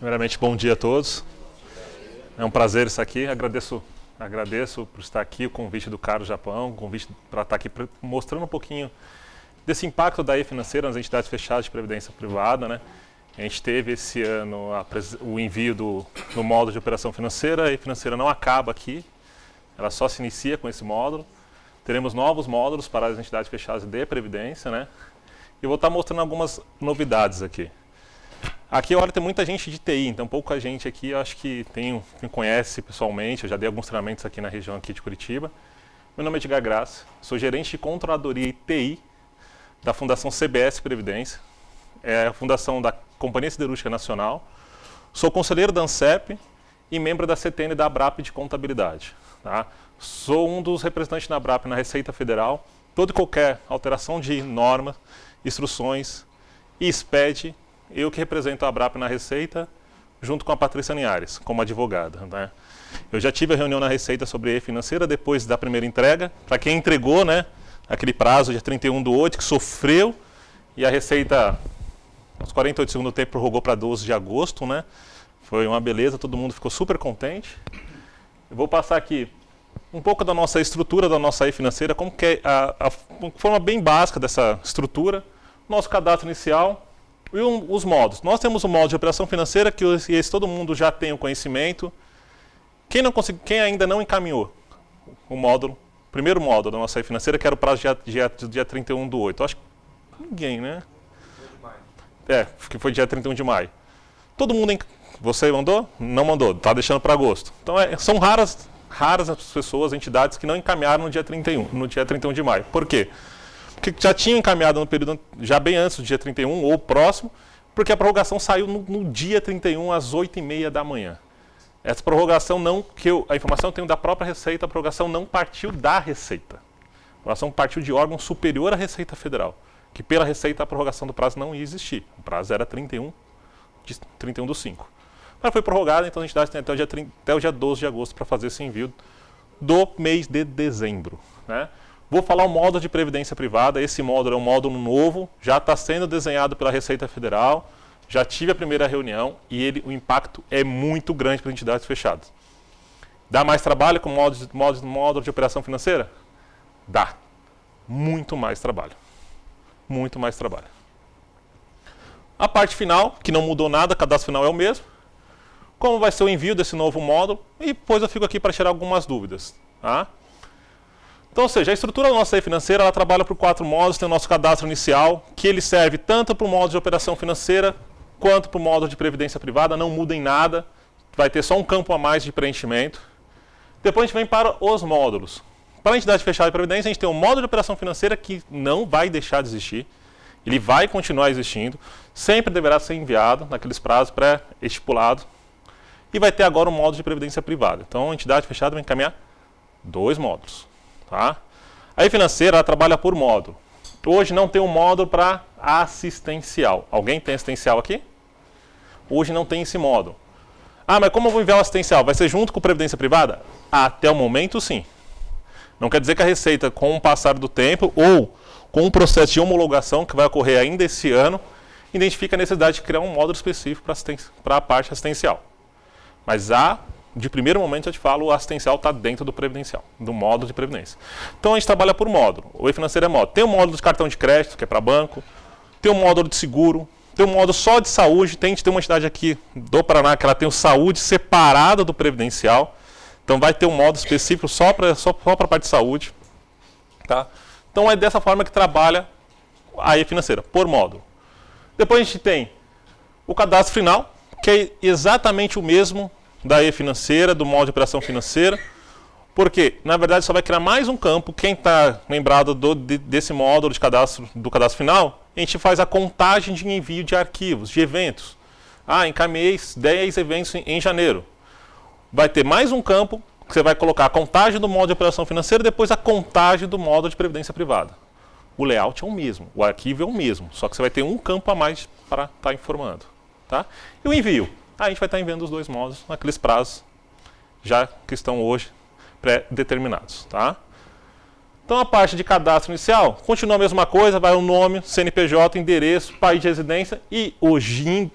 Primeiramente, bom dia a todos. É um prazer estar aqui. Agradeço por estar aqui, o convite do Caro Japão, o convite para estar aqui mostrando um pouquinho desse impacto da e-financeira nas entidades fechadas de previdência privada, né? A gente teve esse ano o envio do módulo de operação financeira. A e-financeira não acaba aqui, ela só se inicia com esse módulo. Teremos novos módulos para as entidades fechadas de previdência, né? E eu vou estar mostrando algumas novidades aqui. Aqui, olha, tem muita gente de TI, então pouca gente aqui, eu acho que me conhece pessoalmente, eu já dei alguns treinamentos aqui na região aqui de Curitiba. Meu nome é Edgar Graça, sou gerente de controladoria e TI da Fundação CBS Previdência, é a fundação da Companhia Siderúrgica Nacional. Sou conselheiro da ANSEP e membro da CTN da ABRAP de Contabilidade. Tá? Sou um dos representantes da ABRAP na Receita Federal. Toda e qualquer alteração de normas, instruções e SPED, eu que represento a ABRAP na Receita, junto com a Patrícia Linhares, como advogada. Né? Eu já tive a reunião na Receita sobre e-financeira depois da primeira entrega. Para quem entregou, né, aquele prazo dia 31/8, que sofreu, e a Receita, aos 48 segundos do tempo, prorrogou para 12 de agosto. Né? Foi uma beleza, todo mundo ficou super contente. Eu vou passar aqui um pouco da nossa estrutura, da nossa e-financeira, como que é a forma bem básica dessa estrutura, nosso cadastro inicial e os módulos. Nós temos o módulo de operação financeira, que esse todo mundo já tem o conhecimento. Quem ainda não encaminhou o primeiro módulo da nossa e-financeira, que era o prazo dia 31/8. Eu acho que ninguém, né? Que foi dia 31 de maio. Todo mundo, você mandou? Não mandou, está deixando para agosto. Então são raras as pessoas, entidades que não encaminharam no dia 31 de maio. Por quê? Porque já tinham encaminhado no período já bem antes do dia 31 ou próximo, porque a prorrogação saiu no dia 31 às 8h30 da manhã. Essa prorrogação a informação eu tenho da própria Receita, a prorrogação não partiu da Receita. A prorrogação partiu de órgão superior à Receita Federal, que pela Receita a prorrogação do prazo não ia existir. O prazo era 31/5. Mas foi prorrogada, então a entidade tem até o dia 12 de agosto para fazer esse envio do mês de dezembro. Né? Vou falar o módulo de previdência privada. Esse módulo é um módulo novo, já está sendo desenhado pela Receita Federal, já tive a primeira reunião e o impacto é muito grande para as entidades fechadas. Dá mais trabalho com o módulo de operação financeira? Dá. Muito mais trabalho. Muito mais trabalho. A parte final, que não mudou nada, o cadastro final é o mesmo. Como vai ser o envio desse novo módulo, e depois eu fico aqui para tirar algumas dúvidas. Tá? Então, ou seja, a estrutura da nossa e-financeira, ela trabalha por 4 módulos. Tem o nosso cadastro inicial, que ele serve tanto para o módulo de operação financeira, quanto para o módulo de previdência privada, não muda em nada, vai ter só um campo a mais de preenchimento. Depois a gente vem para os módulos. Para a entidade fechada de previdência, a gente tem um módulo de operação financeira que não vai deixar de existir, ele vai continuar existindo, sempre deverá ser enviado naqueles prazos pré-estipulados. E vai ter agora um módulo de previdência privada. Então, a entidade fechada vai encaminhar 2 módulos. Tá? A e-financeira trabalha por módulo. Hoje não tem um módulo para assistencial. Alguém tem assistencial aqui? Hoje não tem esse módulo. Ah, mas como eu vou enviar o assistencial? Vai ser junto com previdência privada? Até o momento, sim. Não quer dizer que a Receita, com o passar do tempo, ou com um processo de homologação que vai ocorrer ainda esse ano, identifica a necessidade de criar um módulo específico para a parte assistencial. Mas de primeiro momento, eu te falo, o assistencial está dentro do previdencial, do módulo de previdência. Então, a gente trabalha por módulo. O e-financeiro é módulo. Tem um módulo de cartão de crédito, que é para banco. Tem um módulo de seguro. Tem um módulo só de saúde. Tem uma entidade aqui do Paraná que ela tem o saúde separada do previdencial. Então, vai ter um módulo específico só para a parte de saúde. Tá? Então, é dessa forma que trabalha a e-financeira, por módulo. Depois, a gente tem o cadastro final, que é exatamente o mesmo da e-financeira, do módulo de operação financeira, porque, na verdade, só vai criar mais um campo. Quem está lembrado desse módulo do cadastro final, a gente faz a contagem de envio de arquivos, de eventos. Encaminhei 10 eventos em janeiro. Vai ter mais um campo, que você vai colocar a contagem do módulo de operação financeira e depois a contagem do módulo de previdência privada. O layout é o mesmo, o arquivo é o mesmo, só que você vai ter um campo a mais para estar informando. Tá? E o envio? A gente vai estar enviando os 2 módulos naqueles prazos já que estão hoje pré-determinados. Tá? Então a parte de cadastro inicial continua a mesma coisa, vai o nome, CNPJ, endereço, país de residência e o GIN,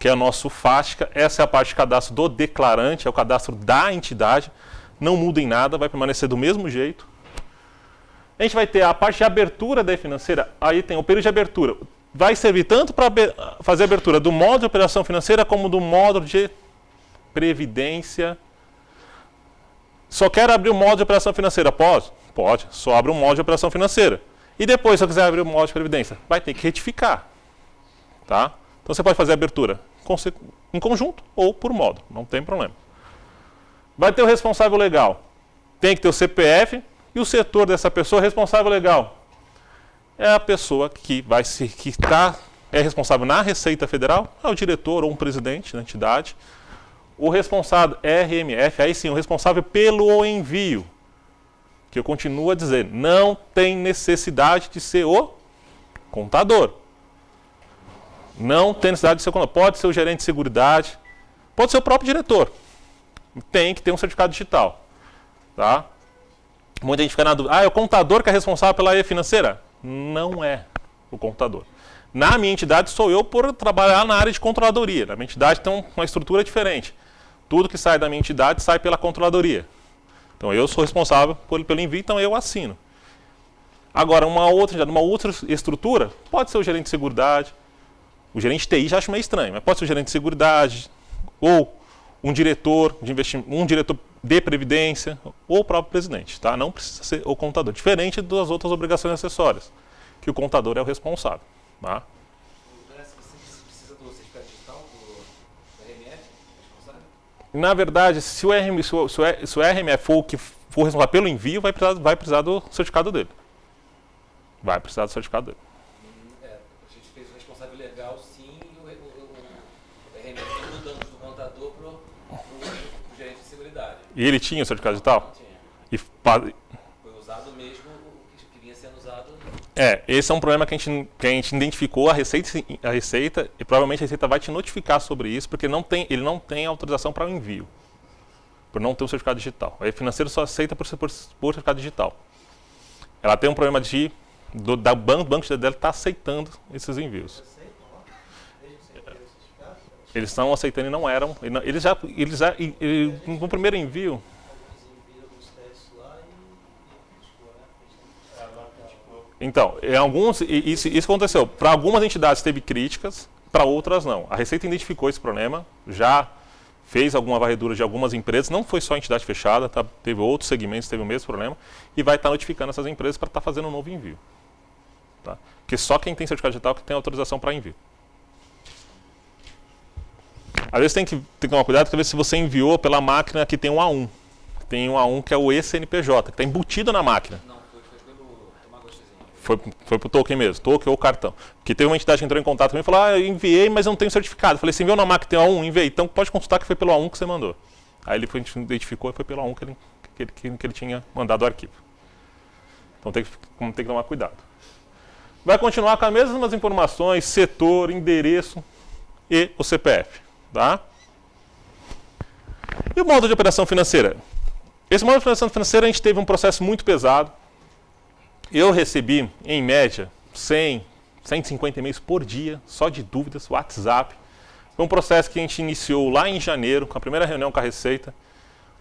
que é o nosso FASTCA. Essa é a parte de cadastro do declarante, é o cadastro da entidade. Não muda em nada, vai permanecer do mesmo jeito. A gente vai ter a parte de abertura da financeira, aí tem o período de abertura. Vai servir tanto para fazer a abertura do módulo de operação financeira como do módulo de previdência. Só quero abrir o módulo de operação financeira? Pode? Pode, só abre o módulo de operação financeira. E depois, se eu quiser abrir o módulo de previdência, vai ter que retificar. Tá? Então você pode fazer a abertura em conjunto ou por módulo, não tem problema. Vai ter o responsável legal. Tem que ter o CPF e o setor dessa pessoa responsável legal. É a pessoa que é responsável na Receita Federal, é o diretor ou um presidente da entidade. O responsável RMF, aí sim, o responsável pelo envio. Que eu continuo a dizer, não tem necessidade de ser o contador. Não tem necessidade de ser o contador. Pode ser o gerente de seguridade, pode ser o próprio diretor. Tem que ter um certificado digital. Tá? Muita gente fica na dúvida, é o contador que é responsável pela financeira? Não é o contador. Na minha entidade sou eu por trabalhar na área de controladoria. Na minha entidade tem uma estrutura diferente. Tudo que sai da minha entidade sai pela controladoria. Então eu sou responsável pelo envio, então eu assino. Agora, uma outra estrutura, pode ser o gerente de seguridade, o gerente de TI já acho meio estranho, mas pode ser o gerente de seguridade, ou um diretor de investimento, um diretor de previdência, ou o próprio presidente. Tá? Não precisa ser o contador. Diferente das outras obrigações acessórias, que o contador é o responsável. Tá? Você precisa do certificado digital do RMF? Na verdade, se o RMF for o que for responsável pelo envio, vai precisar do certificado dele. Vai precisar do certificado dele. A gente fez o responsável legal, sim, e o RMF mudando do contador para o gerente de seguridade. E ele tinha o certificado digital? Tinha. Foi usado mesmo o que vinha sendo usado. Esse é um problema que a gente identificou a Receita, e provavelmente a Receita vai te notificar sobre isso, porque ele não tem autorização para o envio, por não ter um certificado digital. A financeiro só aceita por certificado digital. Ela tem um problema o banco dela está aceitando esses envios. Eles estão aceitando e não eram. No primeiro envio. Então, isso aconteceu. Para algumas entidades teve críticas, para outras não. A Receita identificou esse problema, já fez alguma varredura de algumas empresas, não foi só a entidade fechada, tá? Teve outros segmentos, teve o mesmo problema, e vai estar notificando essas empresas para estar fazendo um novo envio. Tá? Porque só quem tem certificado digital que tem autorização para envio. Às vezes tem que tomar cuidado, porque às vezes se você enviou pela máquina que tem um A1. Tem um A1 que é o eCNPJ, que está embutido na máquina. Não, foi pelo Tamagotchizinho. Foi pro token mesmo, token ou cartão. Porque teve uma entidade que entrou em contato comigo e falou, eu enviei, mas eu não tenho certificado. Eu falei, você enviou na máquina que tem A1? Enviei. Então pode consultar que foi pelo A1 que você mandou. Aí ele identificou e foi pelo A1 que ele tinha mandado o arquivo. Então tem que tomar cuidado. Vai continuar com as mesmas informações, setor, endereço e o CPF. Tá? E o módulo de operação financeira? Esse módulo de operação financeira a gente teve um processo muito pesado. Eu recebi, em média, 150 e-mails por dia, só de dúvidas, WhatsApp. Foi um processo que a gente iniciou lá em janeiro, com a primeira reunião com a Receita,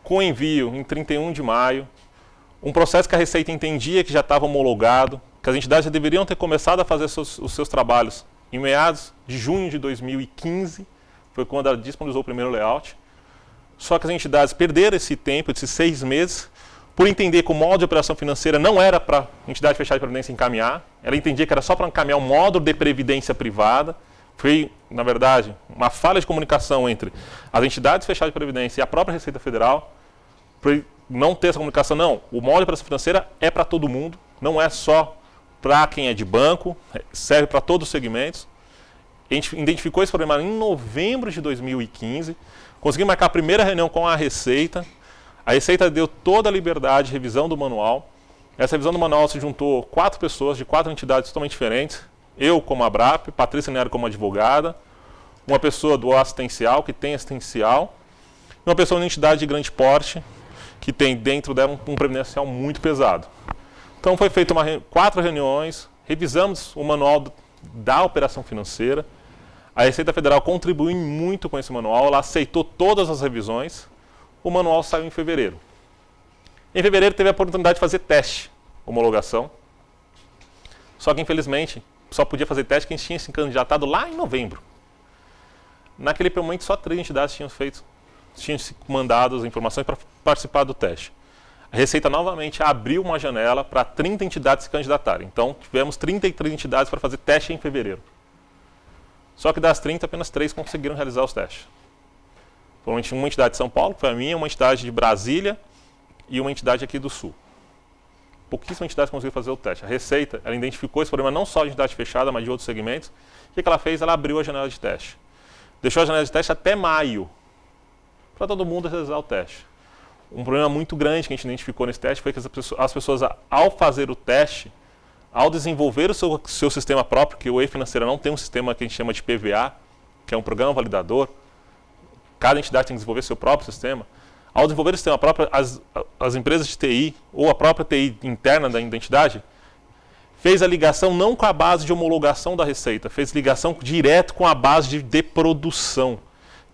com envio em 31 de maio. Um processo que a Receita entendia que já estava homologado, que as entidades já deveriam ter começado a fazer os seus trabalhos em meados de junho de 2015, foi quando ela disponibilizou o primeiro layout. Só que as entidades perderam esse tempo, esses 6 meses, por entender que o módulo de operação financeira não era para a entidade fechada de previdência encaminhar, ela entendia que era só para encaminhar o módulo de previdência privada. Foi, na verdade, uma falha de comunicação entre as entidades fechadas de previdência e a própria Receita Federal, por não ter essa comunicação. Não, o módulo de operação financeira é para todo mundo, não é só para quem é de banco, serve para todos os segmentos. A gente identificou esse problema em novembro de 2015, conseguimos marcar a primeira reunião com a Receita. A Receita deu toda a liberdade de revisão do manual. Essa revisão do manual se juntou 4 pessoas de 4 entidades totalmente diferentes. Eu como ABRAP, Patrícia Nero como advogada, uma pessoa do assistencial, que tem assistencial, e uma pessoa de entidade de grande porte, que tem dentro dela um previdencial muito pesado. Então foi feita 4 reuniões, revisamos o manual da operação financeira. A Receita Federal contribuiu muito com esse manual, ela aceitou todas as revisões, o manual saiu em fevereiro. Em fevereiro teve a oportunidade de fazer teste, homologação, só que infelizmente só podia fazer teste quem tinha se candidatado lá em novembro. Naquele momento só 3 entidades tinham se mandado as informações para participar do teste. A Receita novamente abriu uma janela para 30 entidades se candidatarem. Então tivemos 33 entidades para fazer teste em fevereiro. Só que das 30, apenas 3 conseguiram realizar os testes. Foram uma entidade de São Paulo, que foi a minha, uma entidade de Brasília e uma entidade aqui do Sul. Pouquíssimas entidades conseguiram fazer o teste. A Receita, ela identificou esse problema não só de entidade fechada, mas de outros segmentos. O que ela fez? Ela abriu a janela de teste. Deixou a janela de teste até maio, para todo mundo realizar o teste. Um problema muito grande que a gente identificou nesse teste foi que as pessoas, ao fazer o teste, ao desenvolver o seu sistema próprio, que o e-financeira não tem um sistema que a gente chama de PVA, que é um programa validador, cada entidade tem que desenvolver seu próprio sistema. Ao desenvolver o sistema próprio, as empresas de TI, ou a própria TI interna da entidade, fez a ligação não com a base de homologação da Receita, fez ligação direto com a base de produção.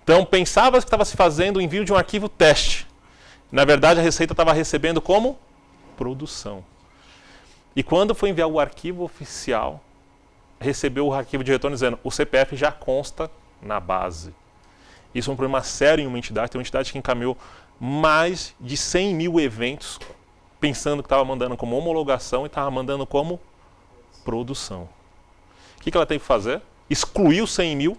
Então, pensava que estava se fazendo o envio de um arquivo teste. Na verdade, a Receita estava recebendo como produção. E quando foi enviar o arquivo oficial, recebeu o arquivo de retorno dizendo o CPF já consta na base. Isso é um problema sério em uma entidade. Tem uma entidade que encaminhou mais de 100 mil eventos pensando que estava mandando como homologação e estava mandando como produção. O que ela tem que fazer? Excluir os 100 mil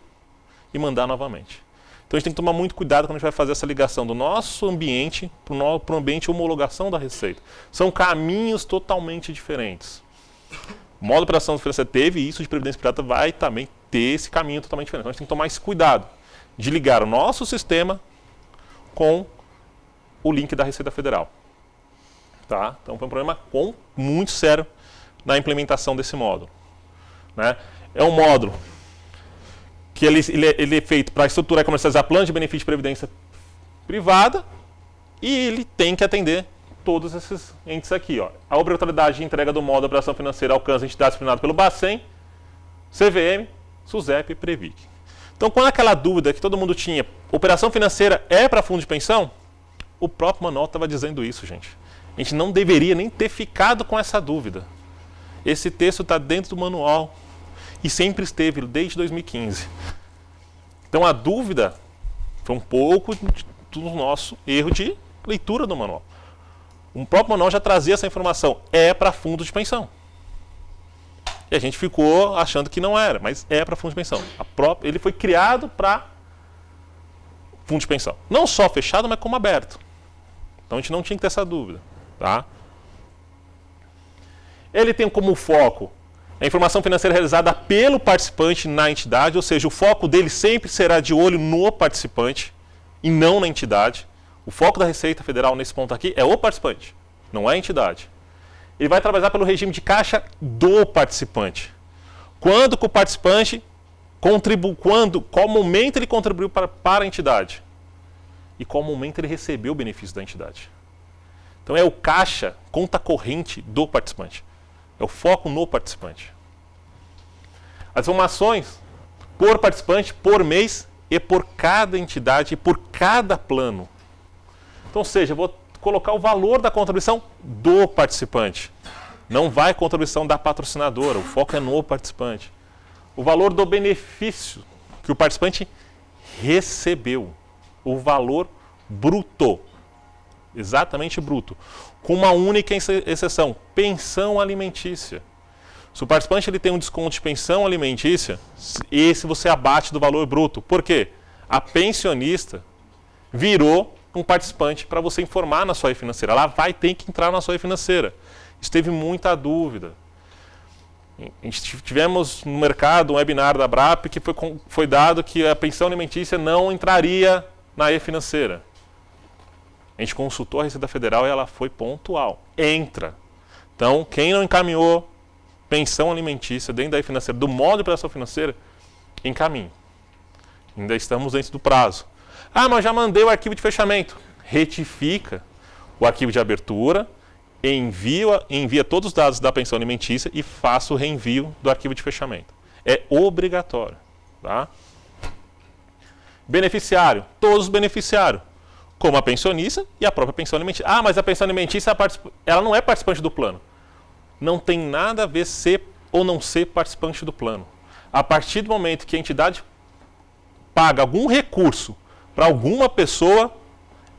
e mandar novamente. Então a gente tem que tomar muito cuidado quando a gente vai fazer essa ligação do nosso ambiente para o ambiente de homologação da Receita. São caminhos totalmente diferentes. O modo de operação financeira teve isso, de previdência privada vai também ter esse caminho totalmente diferente. Então a gente tem que tomar esse cuidado de ligar o nosso sistema com o link da Receita Federal. Tá? Então foi um problema muito sério na implementação desse módulo. Né? É um módulo que ele é feito para estruturar e comercializar planos de benefício de previdência privada e ele tem que atender todos esses entes aqui. Ó. A obrigatoriedade de entrega do módulo de operação financeira alcança entidades disciplinadas pelo Bacen, CVM, SUSEP e Previc. Então, quando aquela dúvida que todo mundo tinha, operação financeira é para fundo de pensão? O próprio manual estava dizendo isso, gente. A gente não deveria nem ter ficado com essa dúvida. Esse texto está dentro do manual e sempre esteve, desde 2015. Então a dúvida foi um pouco do nosso erro de leitura do manual. O próprio manual já trazia essa informação, é para fundo de pensão. E a gente ficou achando que não era, mas é para fundo de pensão. Ele foi criado para fundo de pensão. Não só fechado, mas como aberto. Então a gente não tinha que ter essa dúvida. Tá? Ele tem como foco a informação financeira realizada pelo participante na entidade, ou seja, o foco dele sempre será de olho no participante e não na entidade. O foco da Receita Federal nesse ponto aqui é o participante, não é a entidade. Ele vai trabalhar pelo regime de caixa do participante. Quando que o participante contribui, qual momento ele contribuiu para a entidade e qual momento ele recebeu o benefício da entidade. Então é o caixa, conta corrente do participante. É o foco no participante. As informações por participante, por mês e por cada entidade e por cada plano. Então, ou seja, eu vou colocar o valor da contribuição do participante. Não vai contribuição da patrocinadora, o foco é no participante. O valor do benefício que o participante recebeu. O valor bruto. Exatamente bruto. Com uma única exceção, pensão alimentícia. Se o participante ele tem um desconto de pensão alimentícia, esse você abate do valor bruto. Por quê? A pensionista virou um participante para você informar na sua e-financeira. Ela vai ter que entrar na sua e-financeira. Isso teve muita dúvida. Tivemos no mercado um webinar da BRAP que foi dado que a pensão alimentícia não entraria na e-financeira. A gente consultou a Receita Federal e ela foi pontual. Entra. Então, quem não encaminhou pensão alimentícia dentro da e-financeira, do modo de operação financeira, encaminhe. Ainda estamos dentro do prazo. Ah, mas já mandei o arquivo de fechamento. Retifica o arquivo de abertura, envia todos os dados da pensão alimentícia e faça o reenvio do arquivo de fechamento. É obrigatório. Tá? Beneficiário, todos os beneficiários, como a pensionista e a própria pensão alimentícia. Ah, mas a pensão alimentícia ela não é participante do plano. Não tem nada a ver ser ou não ser participante do plano. A partir do momento que a entidade paga algum recurso para alguma pessoa,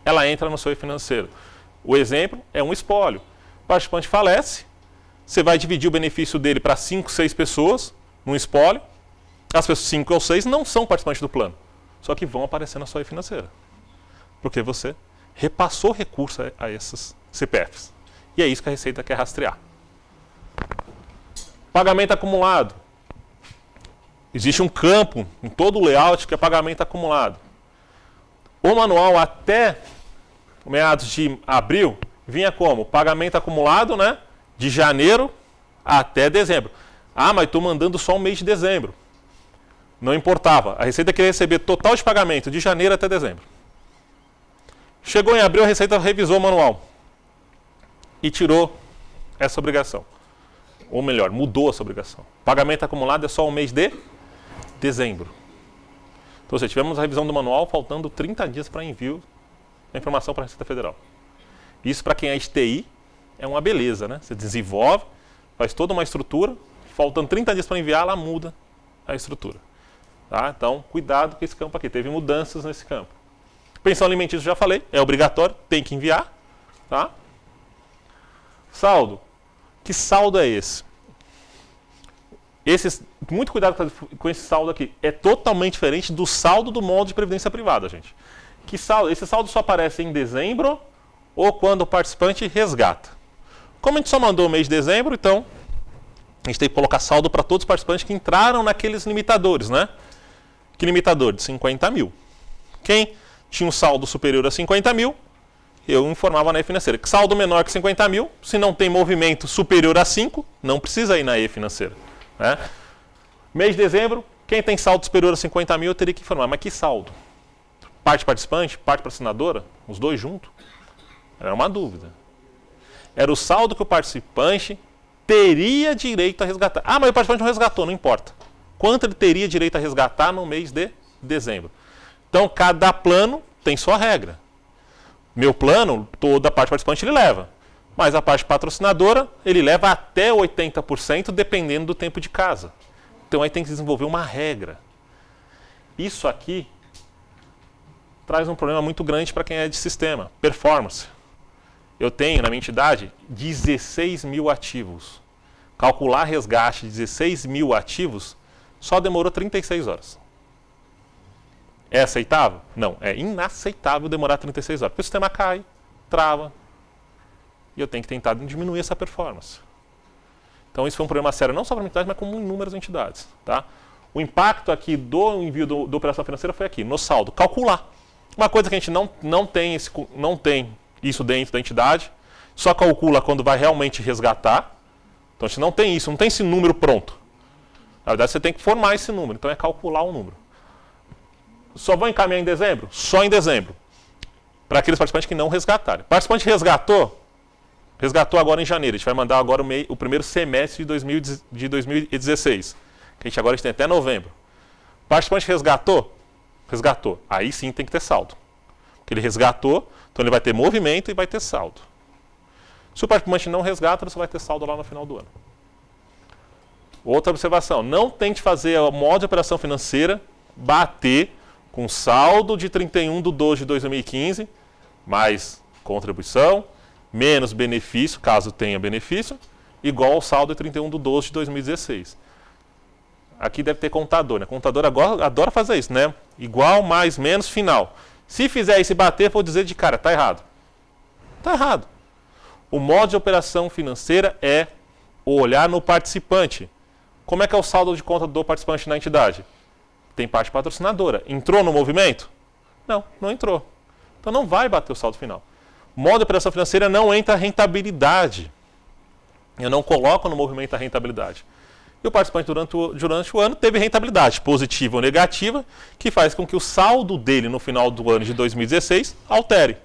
ela entra no seu financeiro. O exemplo é um espólio. O participante falece, você vai dividir o benefício dele para 5, 6 pessoas num espólio. As pessoas 5 ou 6 não são participantes do plano, só que vão aparecer na sua financeira. Porque você repassou recurso a esses CPFs. E é isso que a Receita quer rastrear. Pagamento acumulado. Existe um campo em todo o layout que é pagamento acumulado. O manual até meados de abril vinha como? Pagamento acumulado, né? De janeiro até dezembro. Ah, mas estou mandando só o mês de dezembro. Não importava. A Receita queria receber total de pagamento de janeiro até dezembro. Chegou em abril, a Receita revisou o manual e tirou essa obrigação. Ou melhor, mudou essa obrigação. Pagamento acumulado é só o mês de dezembro. Então, se tivemos a revisão do manual, faltando 30 dias para envio da informação para a Receita Federal. Isso, para quem é de TI, é uma beleza, né? Você desenvolve, faz toda uma estrutura, faltando 30 dias para enviar, ela muda a estrutura. Tá? Então, cuidado com esse campo aqui. Teve mudanças nesse campo. Pensão alimentícia, já falei, é obrigatório, tem que enviar. Tá? Saldo. Que saldo é esse? Muito cuidado com esse saldo aqui. É totalmente diferente do saldo do molde de previdência privada, gente. Que saldo? Esse saldo só aparece em dezembro ou quando o participante resgata. Como a gente só mandou o mês de dezembro, então a gente tem que colocar saldo para todos os participantes que entraram naqueles limitadores, né? Que limitador? De 50 mil. Quem tinha um saldo superior a 50 mil, eu informava na E-Financeira. Saldo menor que 50 mil, se não tem movimento superior a 5, não precisa ir na E-Financeira. Né? Mês de dezembro, quem tem saldo superior a 50 mil, eu teria que informar. Mas que saldo? Parte participante, parte patrocinadora? Os dois juntos? Era uma dúvida. Era o saldo que o participante teria direito a resgatar. Ah, mas o participante não resgatou, não importa. Quanto ele teria direito a resgatar no mês de dezembro? Então, cada plano tem sua regra. Meu plano, toda a parte participante ele leva. Mas a parte patrocinadora, ele leva até 80%, dependendo do tempo de casa. Então, aí tem que desenvolver uma regra. Isso aqui traz um problema muito grande para quem é de sistema. Performance. Eu tenho, na minha entidade, 16 mil ativos. Calcular resgate de 16 mil ativos só demorou 36 horas. É aceitável? Não, é inaceitável demorar 36 horas. Porque o sistema cai, trava, e eu tenho que tentar diminuir essa performance. Então isso foi um problema sério, não só para a minha entidade, mas como em inúmeras entidades. Tá? O impacto aqui do envio da operação financeira foi aqui, no saldo. Calcular. Uma coisa que a gente não tem isso dentro da entidade, só calcula quando vai realmente resgatar. Então a gente não tem isso, não tem esse número pronto. Na verdade você tem que formar esse número, então é calcular o número. Só vão encaminhar em dezembro? Só em dezembro. Para aqueles participantes que não resgataram. Participante resgatou agora em janeiro. A gente vai mandar agora o primeiro semestre de 2016. Que a gente tem até novembro. Participante resgatou? Resgatou. Aí sim tem que ter saldo. Porque ele resgatou, então ele vai ter movimento e vai ter saldo. Se o participante não resgata, você vai ter saldo lá no final do ano. Outra observação. Não tente fazer o modo de operação financeira bater com saldo de 31/12/2015, mais contribuição, menos benefício, caso tenha benefício, igual ao saldo de 31/12/2016. Aqui deve ter contador, né? Contador agora adora fazer isso, né? Igual, mais, menos, final. Se fizer isso e bater, vou dizer de cara, está errado. Está errado. O modo de operação financeira é olhar no participante. Como é que é o saldo de conta do participante na entidade? Tem parte patrocinadora. Entrou no movimento? Não, não entrou. Então não vai bater o saldo final. Modo de operação financeira não entra a rentabilidade. Eu não coloco no movimento a rentabilidade. E o participante durante o ano teve rentabilidade, positiva ou negativa, que faz com que o saldo dele no final do ano de 2016 altere.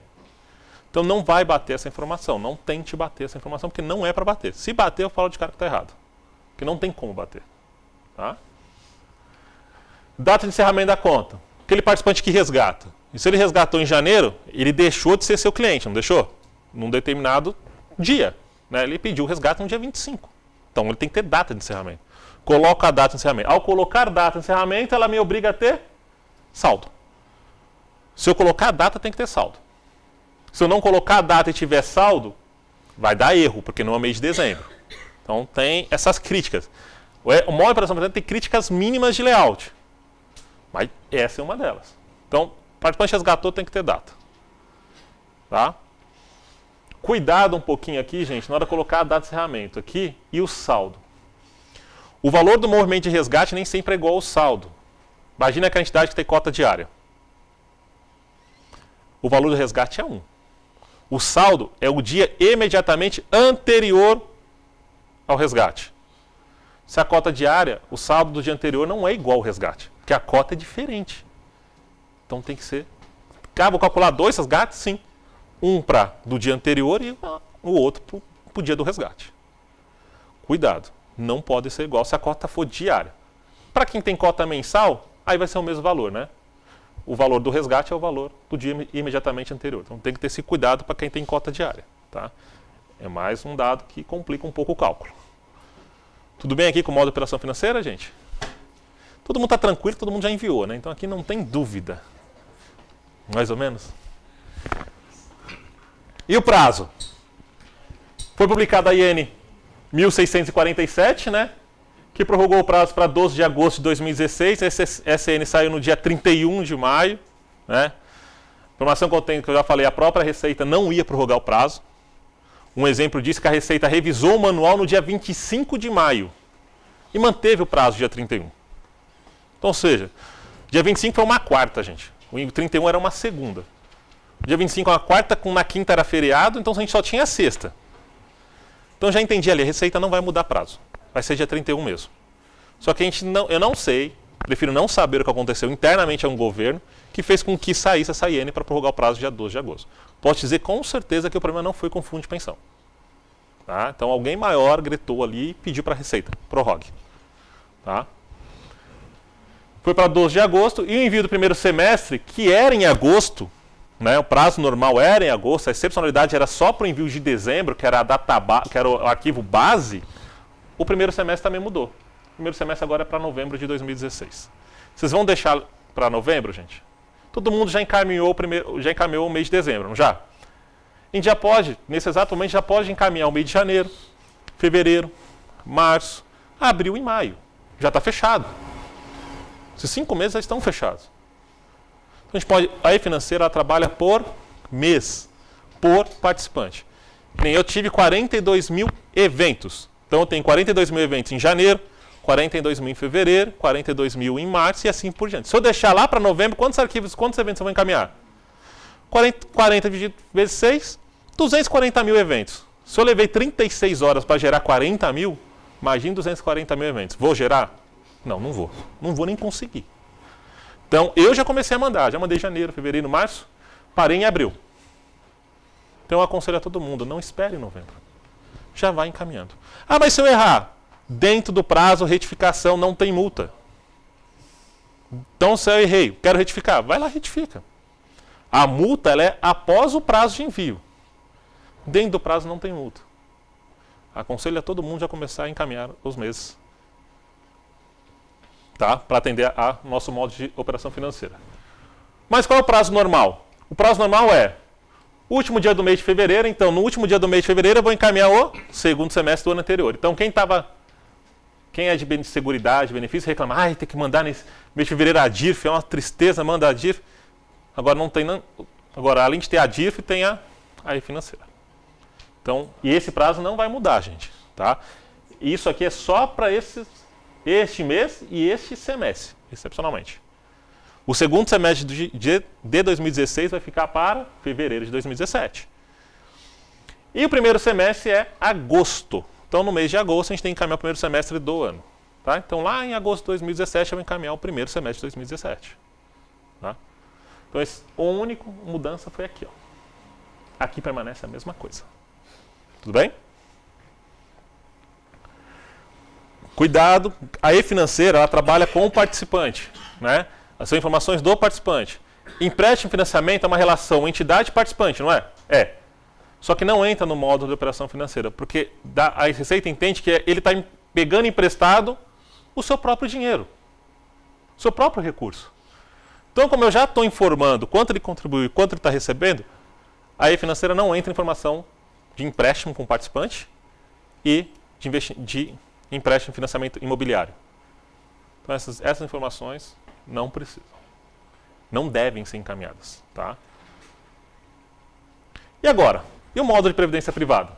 Então não vai bater essa informação. Não tente bater essa informação, porque não é para bater. Se bater, eu falo de cara que está errado. Porque não tem como bater. Tá? Data de encerramento da conta. Aquele participante que resgata. E se ele resgatou em janeiro, ele deixou de ser seu cliente, não deixou? Num determinado dia. Né? Ele pediu o resgate no dia 25. Então ele tem que ter data de encerramento. Coloca a data de encerramento. Ao colocar data de encerramento, ela me obriga a ter saldo. Se eu colocar a data, tem que ter saldo. Se eu não colocar a data e tiver saldo, vai dar erro, porque não é mês de dezembro. Então tem essas críticas. O módulo de operação financeira tem críticas mínimas de layout. Mas essa é uma delas. Então, participante resgatou tem que ter data. Tá? Cuidado um pouquinho aqui, gente, na hora de colocar a data de encerramento aqui e o saldo. O valor do movimento de resgate nem sempre é igual ao saldo. Imagina que a entidade que tem cota diária. O valor do resgate é 1. O saldo é o dia imediatamente anterior ao resgate. Se a cota diária, o saldo do dia anterior não é igual ao resgate, porque a cota é diferente. Então tem que ser... vou calcular 2 resgates? Sim. Um para do dia anterior e o outro para o dia do resgate. Cuidado, não pode ser igual se a cota for diária. Para quem tem cota mensal, aí vai ser o mesmo valor, né? O valor do resgate é o valor do dia imediatamente anterior. Então tem que ter esse cuidado para quem tem cota diária. Tá? É mais um dado que complica um pouco o cálculo. Tudo bem aqui com o modo de operação financeira, gente? Todo mundo está tranquilo, todo mundo já enviou, né? Então aqui não tem dúvida. Mais ou menos. E o prazo? Foi publicada a IN 1647, né? Que prorrogou o prazo para 12 de agosto de 2016. Essa IN saiu no dia 31 de maio. Né? Informação que eu tenho, que eu já falei, a própria Receita não ia prorrogar o prazo. Um exemplo disso é que a Receita revisou o manual no dia 25 de maio e manteve o prazo dia 31. Então, ou seja, dia 25 foi uma quarta, gente. O 31 era uma segunda. Dia 25 é uma quarta, na quinta era feriado, então a gente só tinha a sexta. Então já entendi ali, a Receita não vai mudar prazo. Vai ser dia 31 mesmo. Só que eu não sei, prefiro não saber o que aconteceu internamente a um governo que fez com que saísse essa IN para prorrogar o prazo dia 12 de agosto. Posso dizer com certeza que o problema não foi com o fundo de pensão. Tá? Então alguém maior gritou ali e pediu para a Receita, prorrogue. Tá? Foi para 12 de agosto e o envio do primeiro semestre, que era em agosto, né, o prazo normal era em agosto, a excepcionalidade era só para o envio de dezembro, que era, que era o arquivo base, o primeiro semestre também mudou. O primeiro semestre agora é para novembro de 2016. Vocês vão deixar para novembro, gente? Todo mundo já encaminhou o mês de dezembro, não já? A gente já pode, nesse exato momento, já pode encaminhar o mês de janeiro, fevereiro, março, abril e maio. Já está fechado. Esses 5 meses já estão fechados. Então, a E-Financeira ela trabalha por mês, por participante. Nem eu tive 42 mil eventos. Então eu tenho 42 mil eventos em janeiro, 42 mil em fevereiro, 42 mil em março e assim por diante. Se eu deixar lá para novembro, quantos eventos eu vou encaminhar? 40 dividido vezes 6, 240 mil eventos. Se eu levei 36 horas para gerar 40 mil, imagine 240 mil eventos. Vou gerar? Não, não vou. Não vou nem conseguir. Então, eu já comecei a mandar. Já mandei em janeiro, fevereiro, março. Parei em abril. Então, eu aconselho a todo mundo, não espere em novembro. Já vai encaminhando. Ah, mas se eu errar? Dentro do prazo, retificação, não tem multa. Então, se eu errei, quero retificar, vai lá, retifica. A multa ela é após o prazo de envio. Dentro do prazo não tem multa. Aconselho a todo mundo já começar a encaminhar os meses. Tá? Para atender ao nosso modo de operação financeira. Mas qual é o prazo normal? O prazo normal é último dia do mês de fevereiro. Então, no último dia do mês de fevereiro, eu vou encaminhar o segundo semestre do ano anterior. Então, quem é de seguridade, benefício, reclama, tem que mandar nesse mês de fevereiro a DIRF, é uma tristeza, manda a DIRF. Agora, não tem, não. Agora, além de ter a DIRF, tem a E-Financeira. Então, e esse prazo não vai mudar, gente. Tá? Isso aqui é só para este mês e este semestre, excepcionalmente. O segundo semestre de 2016 vai ficar para fevereiro de 2017. E o primeiro semestre é agosto. Então, no mês de agosto, a gente tem que encaminhar o primeiro semestre do ano. Tá? Então, lá em agosto de 2017, eu vou encaminhar o primeiro semestre de 2017. Tá? Então, a única mudança foi aqui. Ó. Aqui permanece a mesma coisa. Tudo bem? Cuidado, a e-financeira ela trabalha com o participante, né? São informações do participante. Empréstimo e financiamento é uma relação entidade-participante, não é? É. Só que não entra no módulo de operação financeira, porque a Receita entende que ele está pegando emprestado o seu próprio dinheiro, o seu próprio recurso. Então, como eu já estou informando quanto ele contribuiu e quanto ele está recebendo, a e-financeira não entra em informação de empréstimo com o participante e de empréstimo e financiamento imobiliário. Então, essas informações não precisam. Não devem ser encaminhadas. Tá? E agora? E o módulo de previdência privada?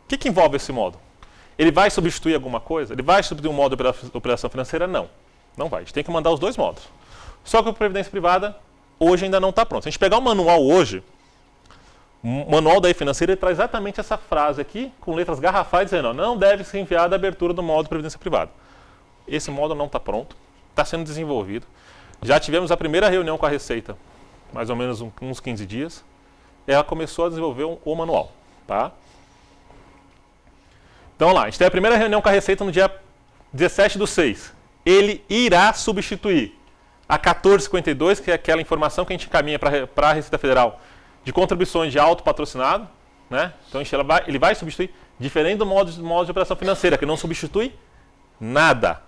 O que envolve esse módulo? Ele vai substituir alguma coisa? Ele vai substituir um módulo de operação financeira? Não. Não vai. A gente tem que mandar os dois módulos. Só que a previdência privada hoje ainda não está pronto. Se a gente pegar o manual hoje, o manual da e-financeira traz exatamente essa frase aqui, com letras garrafais, dizendo: ó, não deve ser enviada a abertura do módulo de previdência privada. Esse módulo não está pronto, está sendo desenvolvido. Já tivemos a primeira reunião com a Receita, mais ou menos uns 15 dias. Ela começou a desenvolver o manual. Tá? Então, lá, a gente tem a primeira reunião com a Receita no dia 17/6. Ele irá substituir a 1452, que é aquela informação que a gente encaminha para a Receita Federal de contribuições de autopatrocinado. Né? Então, ele vai substituir, diferente do modo de operação financeira, que não substitui nada.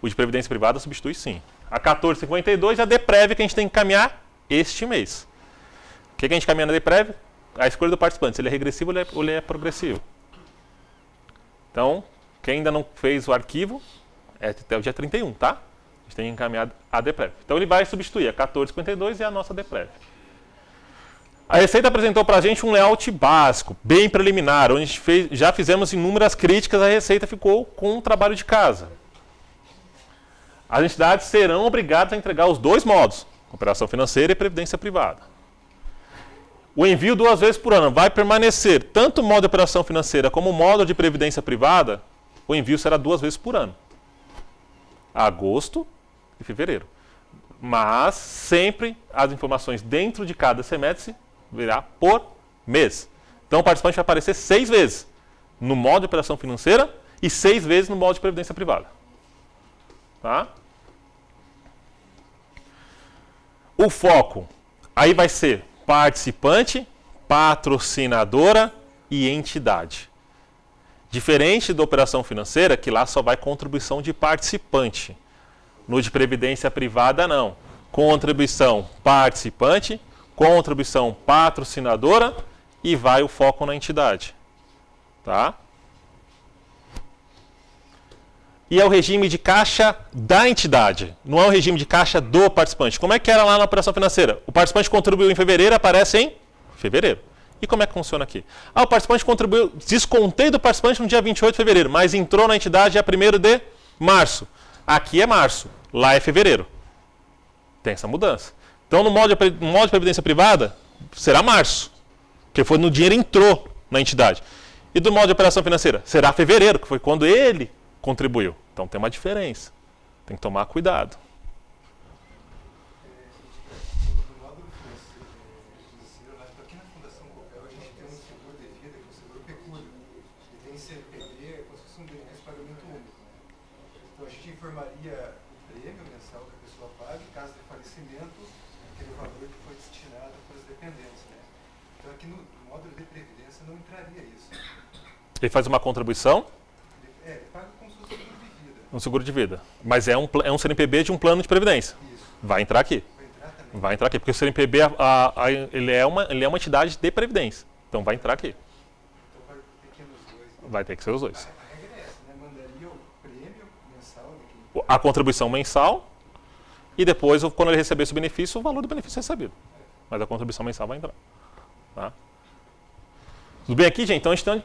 O de previdência privada substitui sim. A 1452 é a DEPREV que a gente tem que encaminhar este mês. O que a gente caminha na DEPREV? A escolha do participante, se ele é regressivo ou ele é progressivo. Então, quem ainda não fez o arquivo, é até o dia 31, tá? A gente tem que encaminhar a DEPREV. Então, ele vai substituir a 1452 e a nossa DEPREV. A Receita apresentou para a gente um layout básico, bem preliminar, onde a gente já fizemos inúmeras críticas, a Receita ficou com um trabalho de casa. As entidades serão obrigadas a entregar os dois modos, operação financeira e previdência privada. O envio 2 vezes por ano vai permanecer, tanto o modo de operação financeira como o modo de previdência privada, o envio será 2 vezes por ano. Agosto e fevereiro. Mas sempre as informações dentro de cada semestre virá por mês. Então o participante vai aparecer 6 vezes no modo de operação financeira e 6 vezes no modo de previdência privada. Tá? O foco aí vai ser participante, patrocinadora e entidade. Diferente da operação financeira, que lá só vai contribuição de participante. No de previdência privada, não. Contribuição participante, contribuição patrocinadora e vai o foco na entidade. Tá? E é o regime de caixa da entidade, não é o regime de caixa do participante. Como é que era lá na operação financeira? O participante contribuiu em fevereiro, aparece em fevereiro. E como é que funciona aqui? O participante contribuiu, descontei do participante no dia 28 de fevereiro, mas entrou na entidade dia 1º de março. Aqui é março, lá é fevereiro. Tem essa mudança. Então, no modo de previdência privada, será março, que foi no dinheiro entrou na entidade. E do modo de operação financeira, será fevereiro, que foi quando ele contribuiu. Então tem uma diferença. Tem que tomar cuidado. No módulo financeiro, aqui na Fundação Copel, a gente tem um seguro de vida, que é o seguro pecúlio. E tem CNPD, como se fosse um benefício de pagamento único. Então a gente informaria o prêmio mensal que a pessoa paga, em caso de falecimento, aquele valor que foi destinado para os dependentes. Né? Então aqui no módulo de previdência não entraria isso. Ele faz uma contribuição? Ele paga como se fosse um seguro de vida. Um seguro de vida. Mas é um CNPB de um plano de previdência. Isso. Vai entrar aqui. Vai entrar também? Vai entrar aqui, porque o CNPB ele é uma entidade de previdência. Então vai entrar aqui. Então vai ter que ir nos dois. Né? Vai ter que ser os dois. A regra é essa, né? Mandaria o prêmio mensal daqui. A contribuição mensal e depois, quando ele recebesse o benefício, o valor do benefício recebido. Mas a contribuição mensal vai entrar. Tá? Tudo bem aqui, gente? Então a gente tem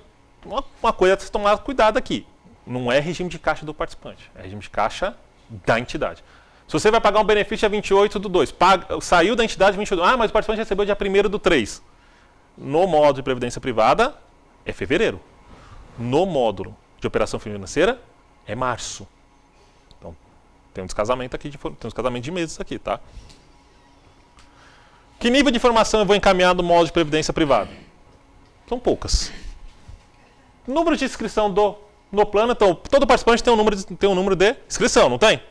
uma coisa a se tomar cuidado aqui. Não é regime de caixa do participante, é regime de caixa da entidade. Se você vai pagar um benefício dia 28/2, saiu da entidade 28, mas o participante recebeu dia 1º/3. No módulo de previdência privada, é fevereiro. No módulo de operação financeira, é março. Então, tem um descasamento aqui, tem um descasamento de meses aqui, tá? Que nível de informação eu vou encaminhar no módulo de previdência privada? São poucas. Número de inscrição do No plano, então, todo participante tem um número de inscrição, não tem?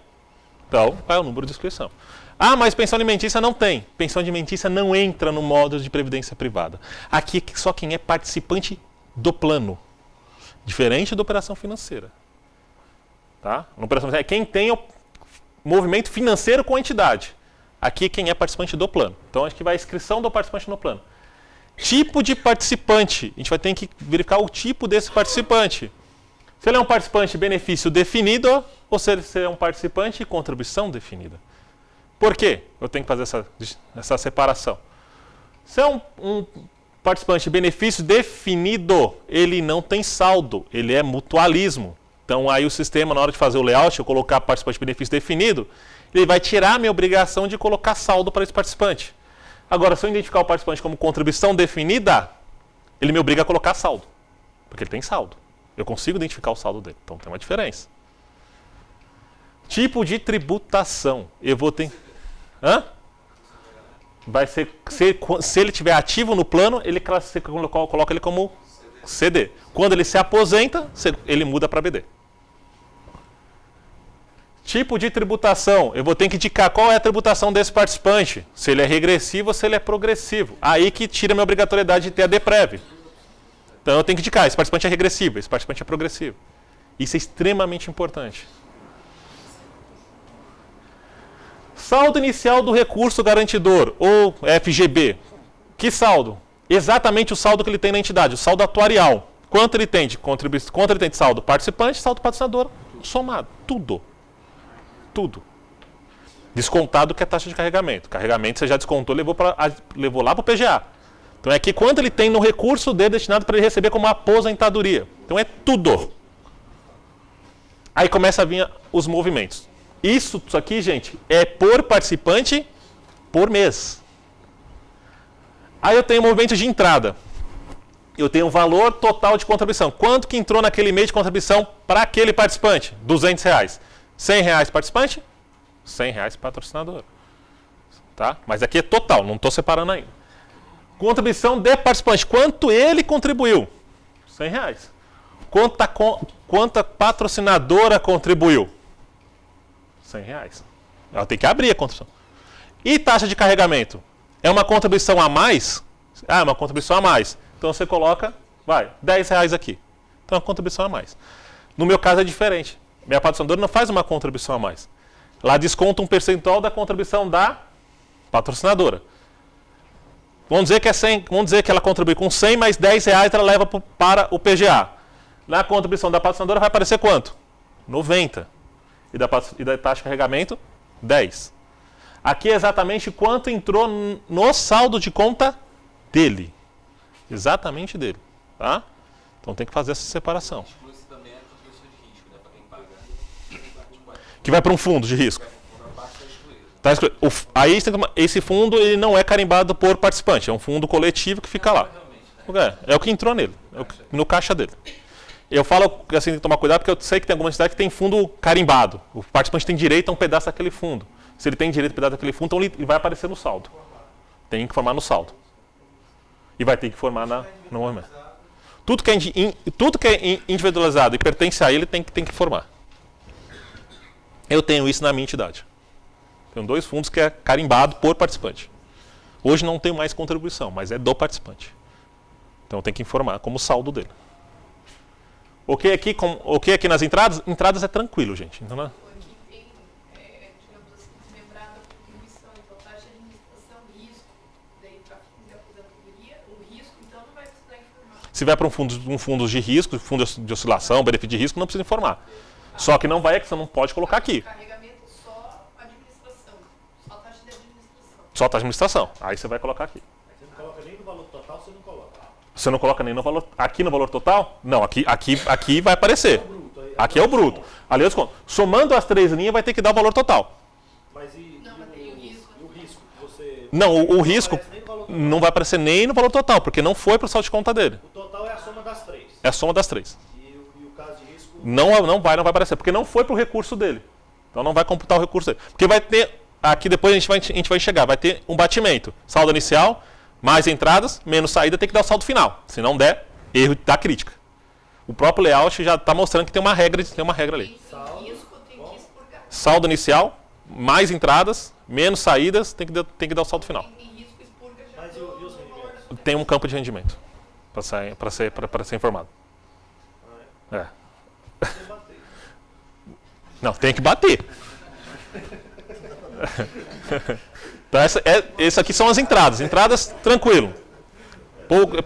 Então, qual é o número de inscrição? Ah, mas pensão alimentícia não tem. Pensão alimentícia não entra no módulo de previdência privada. Aqui é só quem é participante do plano. Diferente da operação financeira. Tá? Na operação financeira é quem tem o movimento financeiro com a entidade. Aqui quem é participante do plano. Então, acho que vai a inscrição do participante no plano. Tipo de participante. A gente vai ter que verificar o tipo desse participante. Se ele é um participante benefício definido ou se ele é um participante de contribuição definida. Por quê? Eu tenho que fazer essa separação. Se é um participante de benefício definido, ele não tem saldo, ele é mutualismo. Então aí o sistema, na hora de fazer o layout, eu colocar participante de benefício definido, ele vai tirar a minha obrigação de colocar saldo para esse participante. Agora, se eu identificar o participante como contribuição definida, ele me obriga a colocar saldo, porque ele tem saldo. Eu consigo identificar o saldo dele, então tem uma diferença. Tipo de tributação. Eu vou ter... Hã? Vai ser, se ele estiver ativo no plano, ele coloca ele como CD. Quando ele se aposenta, ele muda para BD. Tipo de tributação. Eu vou ter que indicar qual é a tributação desse participante. Se ele é regressivo ou se ele é progressivo. Aí que tira a minha obrigatoriedade de ter a DPREV. Então eu tenho que indicar, esse participante é regressivo, esse participante é progressivo. Isso é extremamente importante. Saldo inicial do recurso garantidor, ou FGB. Que saldo? Exatamente o saldo que ele tem na entidade, o saldo atuarial. Quanto ele tem de contribuição? Quanto ele tem de saldo participante, saldo patrocinador, somado. Tudo. Tudo. Descontado que é taxa de carregamento. Carregamento você já descontou, levou lá para o PGA. Então é que quanto ele tem no recurso dele destinado para ele receber como aposentadoria. Então é tudo. Aí começa a vir os movimentos. Isso aqui, gente, é por participante por mês. Aí eu tenho movimento de entrada. Eu tenho o valor total de contribuição. Quanto que entrou naquele mês de contribuição para aquele participante? R$200. R$100 participante? R$100 patrocinador. Tá? Mas aqui é total, não estou separando ainda. Contribuição de participante. Quanto ele contribuiu? R$100. Quanto a patrocinadora contribuiu? R$100. Ela tem que abrir a contribuição. E taxa de carregamento? É uma contribuição a mais? Ah, é uma contribuição a mais. Então você coloca, vai, R$10 aqui. Então é uma contribuição a mais. No meu caso é diferente. Minha patrocinadora não faz uma contribuição a mais. Ela desconta um percentual da contribuição da patrocinadora. Vamos dizer que é 100, vamos dizer que ela contribui com 100, mais R$10 ela leva para o PGA. Na contribuição da patrocinadora vai aparecer quanto? 90. E da taxa de carregamento? 10. Aqui é exatamente quanto entrou no saldo de conta dele. Exatamente dele. Tá? Então tem que fazer essa separação. Isso também é contribuição de risco, né? Para quem paga. Que vai para um fundo de risco. Tá excluído. Aí esse fundo ele não é carimbado por participante, é um fundo coletivo que fica lá. É o que entrou nele, no caixa dele. Eu falo assim, tem que tomar cuidado porque eu sei que tem alguma entidade que tem fundo carimbado. O participante tem direito a um pedaço daquele fundo. Se ele tem direito a um pedaço daquele fundo, então ele vai aparecer no saldo. Tem que formar no saldo. E vai ter que formar no movimento. Tudo que é individualizado e pertence a ele tem que formar. Eu tenho isso na minha entidade. Tenho 2 fundos que é carimbado por participante. Hoje não tenho mais contribuição, mas é do participante. Então tem que informar como saldo dele. O que aqui nas entradas? Entradas é tranquilo, gente. Então, né? Aqui tem, digamos assim, desmembrada a contribuição, então taxa de administração, risco, daí para fins de aposentadoria, o risco, então não vai precisar informar. Se vier para um fundo de risco, fundo de oscilação, benefício de risco, não precisa informar. Só que não vai, que você não pode colocar aqui. Carregamento só administração, só taxa de administração. Só taxa de administração. Aí você vai colocar aqui. Você não coloca nem no valor total, você não coloca. Você não coloca nem no valor... Aqui no valor total? Não, aqui vai aparecer. Aqui é o bruto. Ali eu desconto. Somando as 3 linhas vai ter que dar o valor total. Mas Não, mas tem o risco. e o risco que você... Não, o risco aparece nem no valor total. não vai aparecer nem no valor total, porque não foi para o saldo de conta dele. O total é a soma das 3. É a soma das 3. E o caso de risco... Não vai aparecer, porque não foi para o recurso dele. Então não vai computar o recurso dele. Porque vai ter... Aqui depois a gente vai chegar, vai ter um batimento. Saldo inicial, mais entradas, menos saída, tem que dar o saldo final. Se não der, erro da crítica. O próprio layout já está mostrando que tem uma regra ali. Tem risco, tem que expurgar. Saldo inicial, mais entradas, menos saídas, tem que dar o saldo final. Tem risco, expurga já. Mas e os rendimentos? Tem um campo de rendimento para ser informado. É. Você bateu. Não, tem que bater. Então, esse aqui são as entradas. Entradas, tranquilo.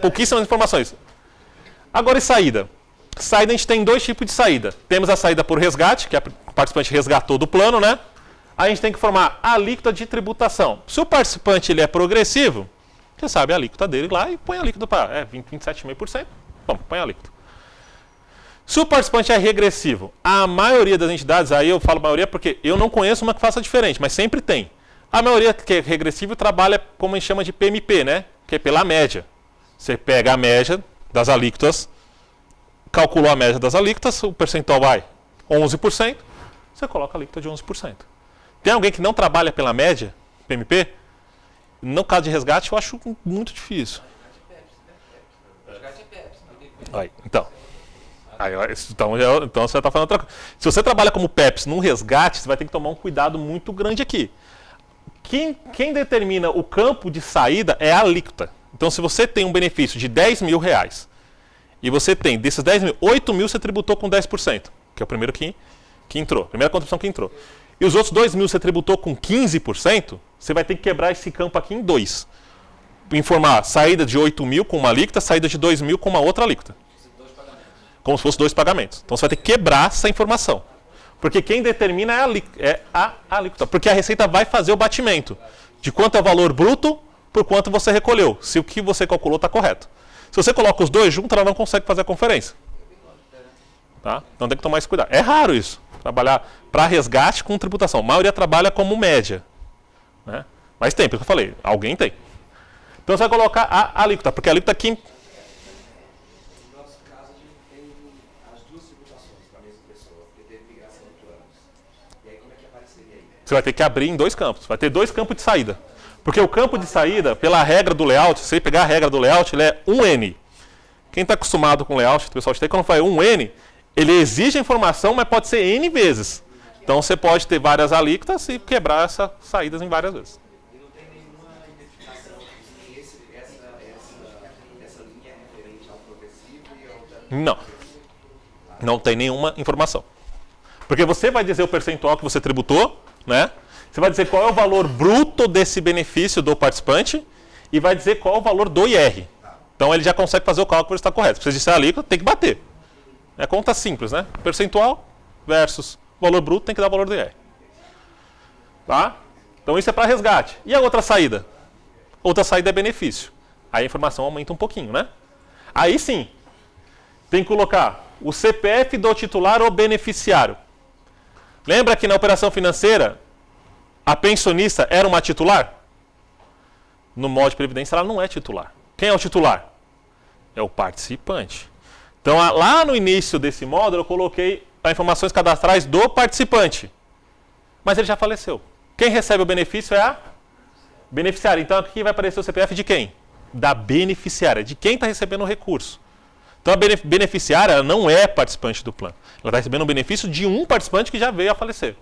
Pouquíssimas informações. Agora, e saída? Saída, a gente tem dois tipos de saída. Temos a saída por resgate, que o participante resgatou do plano, né? Aí a gente tem que formar a alíquota de tributação. Se o participante ele é progressivo, você sabe a alíquota dele lá e põe a alíquota para 27,5%. Bom, põe a alíquota. Se o participante é regressivo, a maioria das entidades, aí eu falo maioria porque eu não conheço uma que faça diferente, mas sempre tem. A maioria que é regressivo trabalha como a gente chama de PMP, né? Que é pela média. Você pega a média das alíquotas, calculou a média das alíquotas, o percentual vai 11%, você coloca a alíquota de 11%. Tem alguém que não trabalha pela média, PMP? No caso de resgate, eu acho muito difícil. Resgate é Pepsi. Aí, então você está falando outra coisa. Se você trabalha como PEPS num resgate, você vai ter que tomar um cuidado muito grande aqui. Quem determina o campo de saída é a alíquota. Então, se você tem um benefício de R$10.000 e você tem, desses 10 mil, 8 mil você tributou com 10%, que é o primeiro que entrou, a primeira contribuição que entrou. E os outros 2 mil você tributou com 15%, você vai ter que quebrar esse campo aqui em dois. Informar saída de 8 mil com uma alíquota, saída de 2 mil com uma outra alíquota. Como se fossem 2 pagamentos. Então você vai ter que quebrar essa informação. Porque quem determina é a alíquota. Porque a Receita vai fazer o batimento de quanto é o valor bruto por quanto você recolheu, se o que você calculou está correto. Se você coloca os dois juntos, ela não consegue fazer a conferência. Tá? Então tem que tomar esse cuidado. É raro isso, trabalhar para resgate com tributação. A maioria trabalha como média. Né? Mas tem, porque eu falei, alguém tem. Então você vai colocar a alíquota, porque a alíquota aqui... No nosso caso, a gente tem as duas tributações para a mesma pessoa, porque teve migração de planos. E aí como é que apareceria aí? Você vai ter que abrir em 2 campos. Vai ter 2 campos de saída. Porque o campo de saída, pela regra do layout, se você pegar a regra do layout, ele é 1N. Quem está acostumado com layout, o pessoal de TI, quando faz 1N, ele exige a informação, mas pode ser N vezes. Então você pode ter várias alíquotas e quebrar essas saídas em várias vezes. E não tem nenhuma identificação se essa linha é referente ao progressivo e a outra... Não. Não tem nenhuma informação. Porque você vai dizer o percentual que você tributou, né? Você vai dizer qual é o valor bruto desse benefício do participante e vai dizer qual é o valor do IR. Então ele já consegue fazer o cálculo se está correto. Se você disser a alíquota, tem que bater. É conta simples, né? Percentual versus valor bruto tem que dar o valor do IR. Tá? Então isso é para resgate. E a outra saída? Outra saída é benefício. Aí a informação aumenta um pouquinho, né? Aí sim, tem que colocar o CPF do titular ou beneficiário. Lembra que na operação financeira a pensionista era uma titular? No modo de previdência ela não é titular. Quem é o titular? É o participante. Então lá no início desse módulo eu coloquei as informações cadastrais do participante. Mas ele já faleceu. Quem recebe o benefício é a beneficiária. Então aqui vai aparecer o CPF de quem? Da beneficiária, de quem está recebendo o recurso. Então a beneficiária ela não é participante do plano. Ela está recebendo um benefício de um participante que já veio a falecer.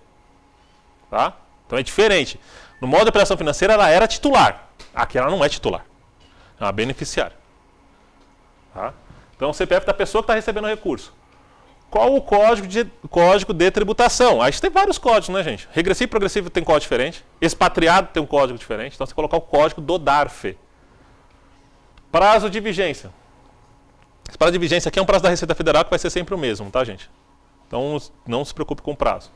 Tá? Então é diferente. No modo de operação financeira ela era titular. Aqui ela não é titular. É uma beneficiária. Tá? Então o CPF da pessoa que está recebendo o recurso. Qual o código de tributação? A gente tem vários códigos, né, gente? Regressivo e progressivo tem código diferente. Expatriado tem um código diferente. Então você colocar o código do DARF. Prazo de vigência. Esse prazo de vigência aqui é um prazo da Receita Federal que vai ser sempre o mesmo, tá, gente? Então não se preocupe com o prazo.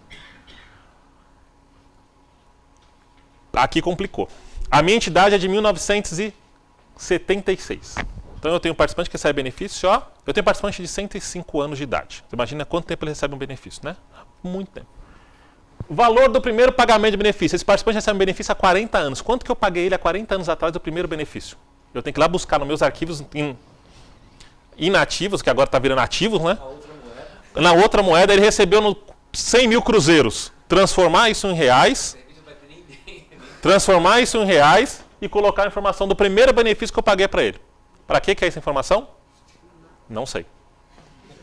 Aqui complicou. A minha entidade é de 1976. Então eu tenho um participante que recebe benefício, ó. Eu tenho um participante de 105 anos de idade. Você imagina quanto tempo ele recebe um benefício, né? Muito tempo. O valor do primeiro pagamento de benefício. Esse participante recebe um benefício há 40 anos. Quanto que eu paguei ele há 40 anos atrás do primeiro benefício? Eu tenho que ir lá buscar nos meus arquivos inativos, que agora está virando ativos, né? Na outra moeda ele recebeu 100 mil cruzeiros. Transformar isso em reais. Transformar isso em reais e colocar a informação do primeiro benefício que eu paguei para ele. Para que é essa informação? Não sei.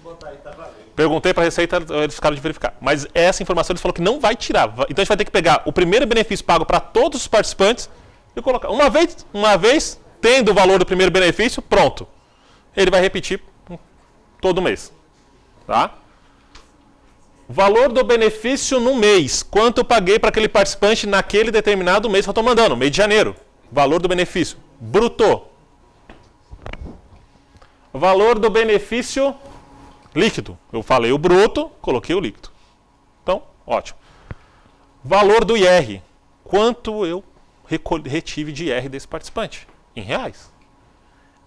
botar aí, tá valendo. Perguntei para a Receita, eles ficaram de verificar. Mas essa informação eles falaram que não vai tirar. Então a gente vai ter que pegar o primeiro benefício pago para todos os participantes e colocar. Uma vez, tendo o valor do primeiro benefício, pronto. Ele vai repetir todo mês. Tá? Valor do benefício no mês. Quanto eu paguei para aquele participante naquele determinado mês que eu estou mandando, mês de janeiro. Valor do benefício. Bruto. Valor do benefício líquido. Eu falei o bruto, coloquei o líquido. Então, ótimo. Valor do IR. Quanto eu retive de IR desse participante? Em reais.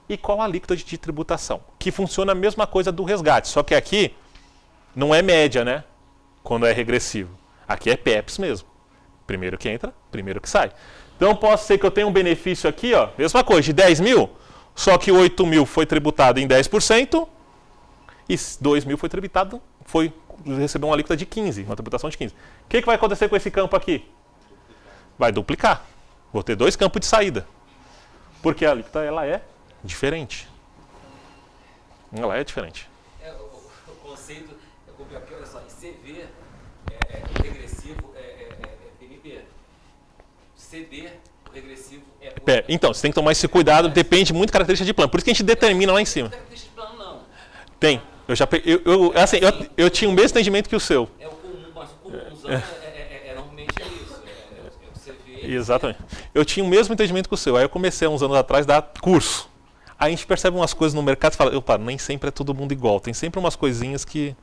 E qual a alíquota de tributação? Que funciona a mesma coisa do resgate, só que aqui não é média, né? Quando é regressivo. Aqui é PEPS mesmo. Primeiro que entra, primeiro que sai. Então pode ser que eu tenha um benefício aqui, ó, mesma coisa, de 10 mil, só que 8 mil foi tributado em 10% e 2 mil recebeu uma alíquota de 15, uma tributação de 15. O que vai acontecer com esse campo aqui? Vai duplicar. Vou ter 2 campos de saída. Porque a alíquota ela é diferente. Ela é diferente. O conceito é como aqui, olha só, em CV regressivo PNP. CD regressivo Então, você tem que tomar esse cuidado, depende muito da característica de plano. Por isso que a gente determina lá em cima. Característica de plano não. Tem. Eu tinha o mesmo entendimento que o seu. É o comum, mas o comumzão normalmente é isso. O CV. Exatamente. Eu tinha o mesmo entendimento que o seu. Aí eu comecei há uns anos atrás a dar curso. Aí a gente percebe umas coisas no mercado e fala, opa, nem sempre é todo mundo igual. Tem sempre umas coisinhas que...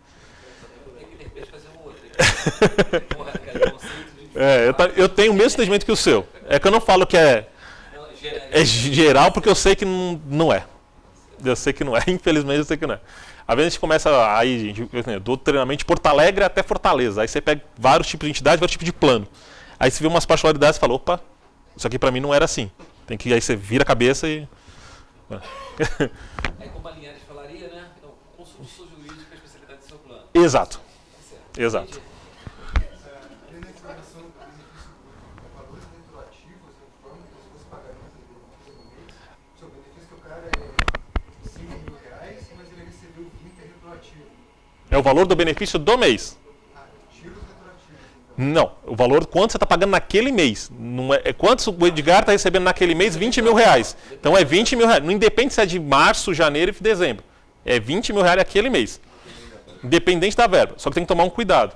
Tem que de repente fazer um outro. Porra, cara, conceito de... eu tenho o mesmo entendimento que o seu. É que eu não falo que é geral, porque eu sei que não é. Eu sei que não é. Infelizmente, eu sei que não é. Às vezes a gente começa aí, eu dou treinamento de Porto Alegre até Fortaleza. Aí você pega vários tipos de entidade, vários tipos de plano. Aí você vê umas particularidades e fala, opa, isso aqui pra mim não era assim. Aí você vira a cabeça e... Aí como a Linhares falaria, né? Então, consulte o seu jurídico para a especialidade do seu plano. Exato. Exato. Além da informação do benefício bruto, valores retroativos, informe que os pagamentos no mês, o seu benefício que o cara é 5 mil reais, mas ele recebeu 20 retroativo. É o valor do benefício do mês. Tira os retroativos, então. Não, o valor, quanto você está pagando naquele mês. Não é quanto o Edgar está recebendo naquele mês? 20 mil reais. Então é 20 mil reais. Não independe se é de março, janeiro e dezembro. É 20 mil reais naquele mês. Independente da verba. Só que tem que tomar um cuidado.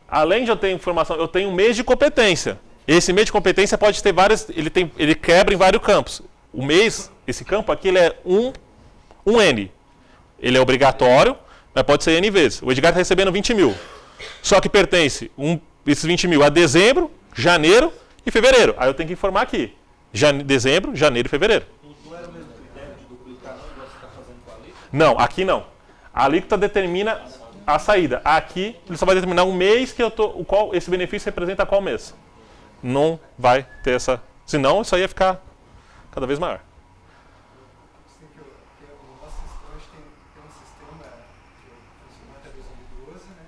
Além de eu ter informação, eu tenho um mês de competência. Esse mês de competência pode ter várias. Ele quebra em vários campos. O mês, esse campo aqui, ele é um N. Ele é obrigatório, mas pode ser N vezes. O Edgar está recebendo 20 mil. Só que pertence esses 20 mil a dezembro, janeiro e fevereiro. Aí eu tenho que informar aqui. Dezembro, janeiro e fevereiro. Não era o mesmo critério de duplicar, não, igual você está fazendo com a alíquota? Não, aqui não. A alíquota determina a saída. Aqui ele só vai determinar um mês que esse benefício representa qual mês. Não vai ter essa. Senão isso aí ia ficar cada vez maior. O nosso sistema, tem um sistema que funcionou até 2012, né?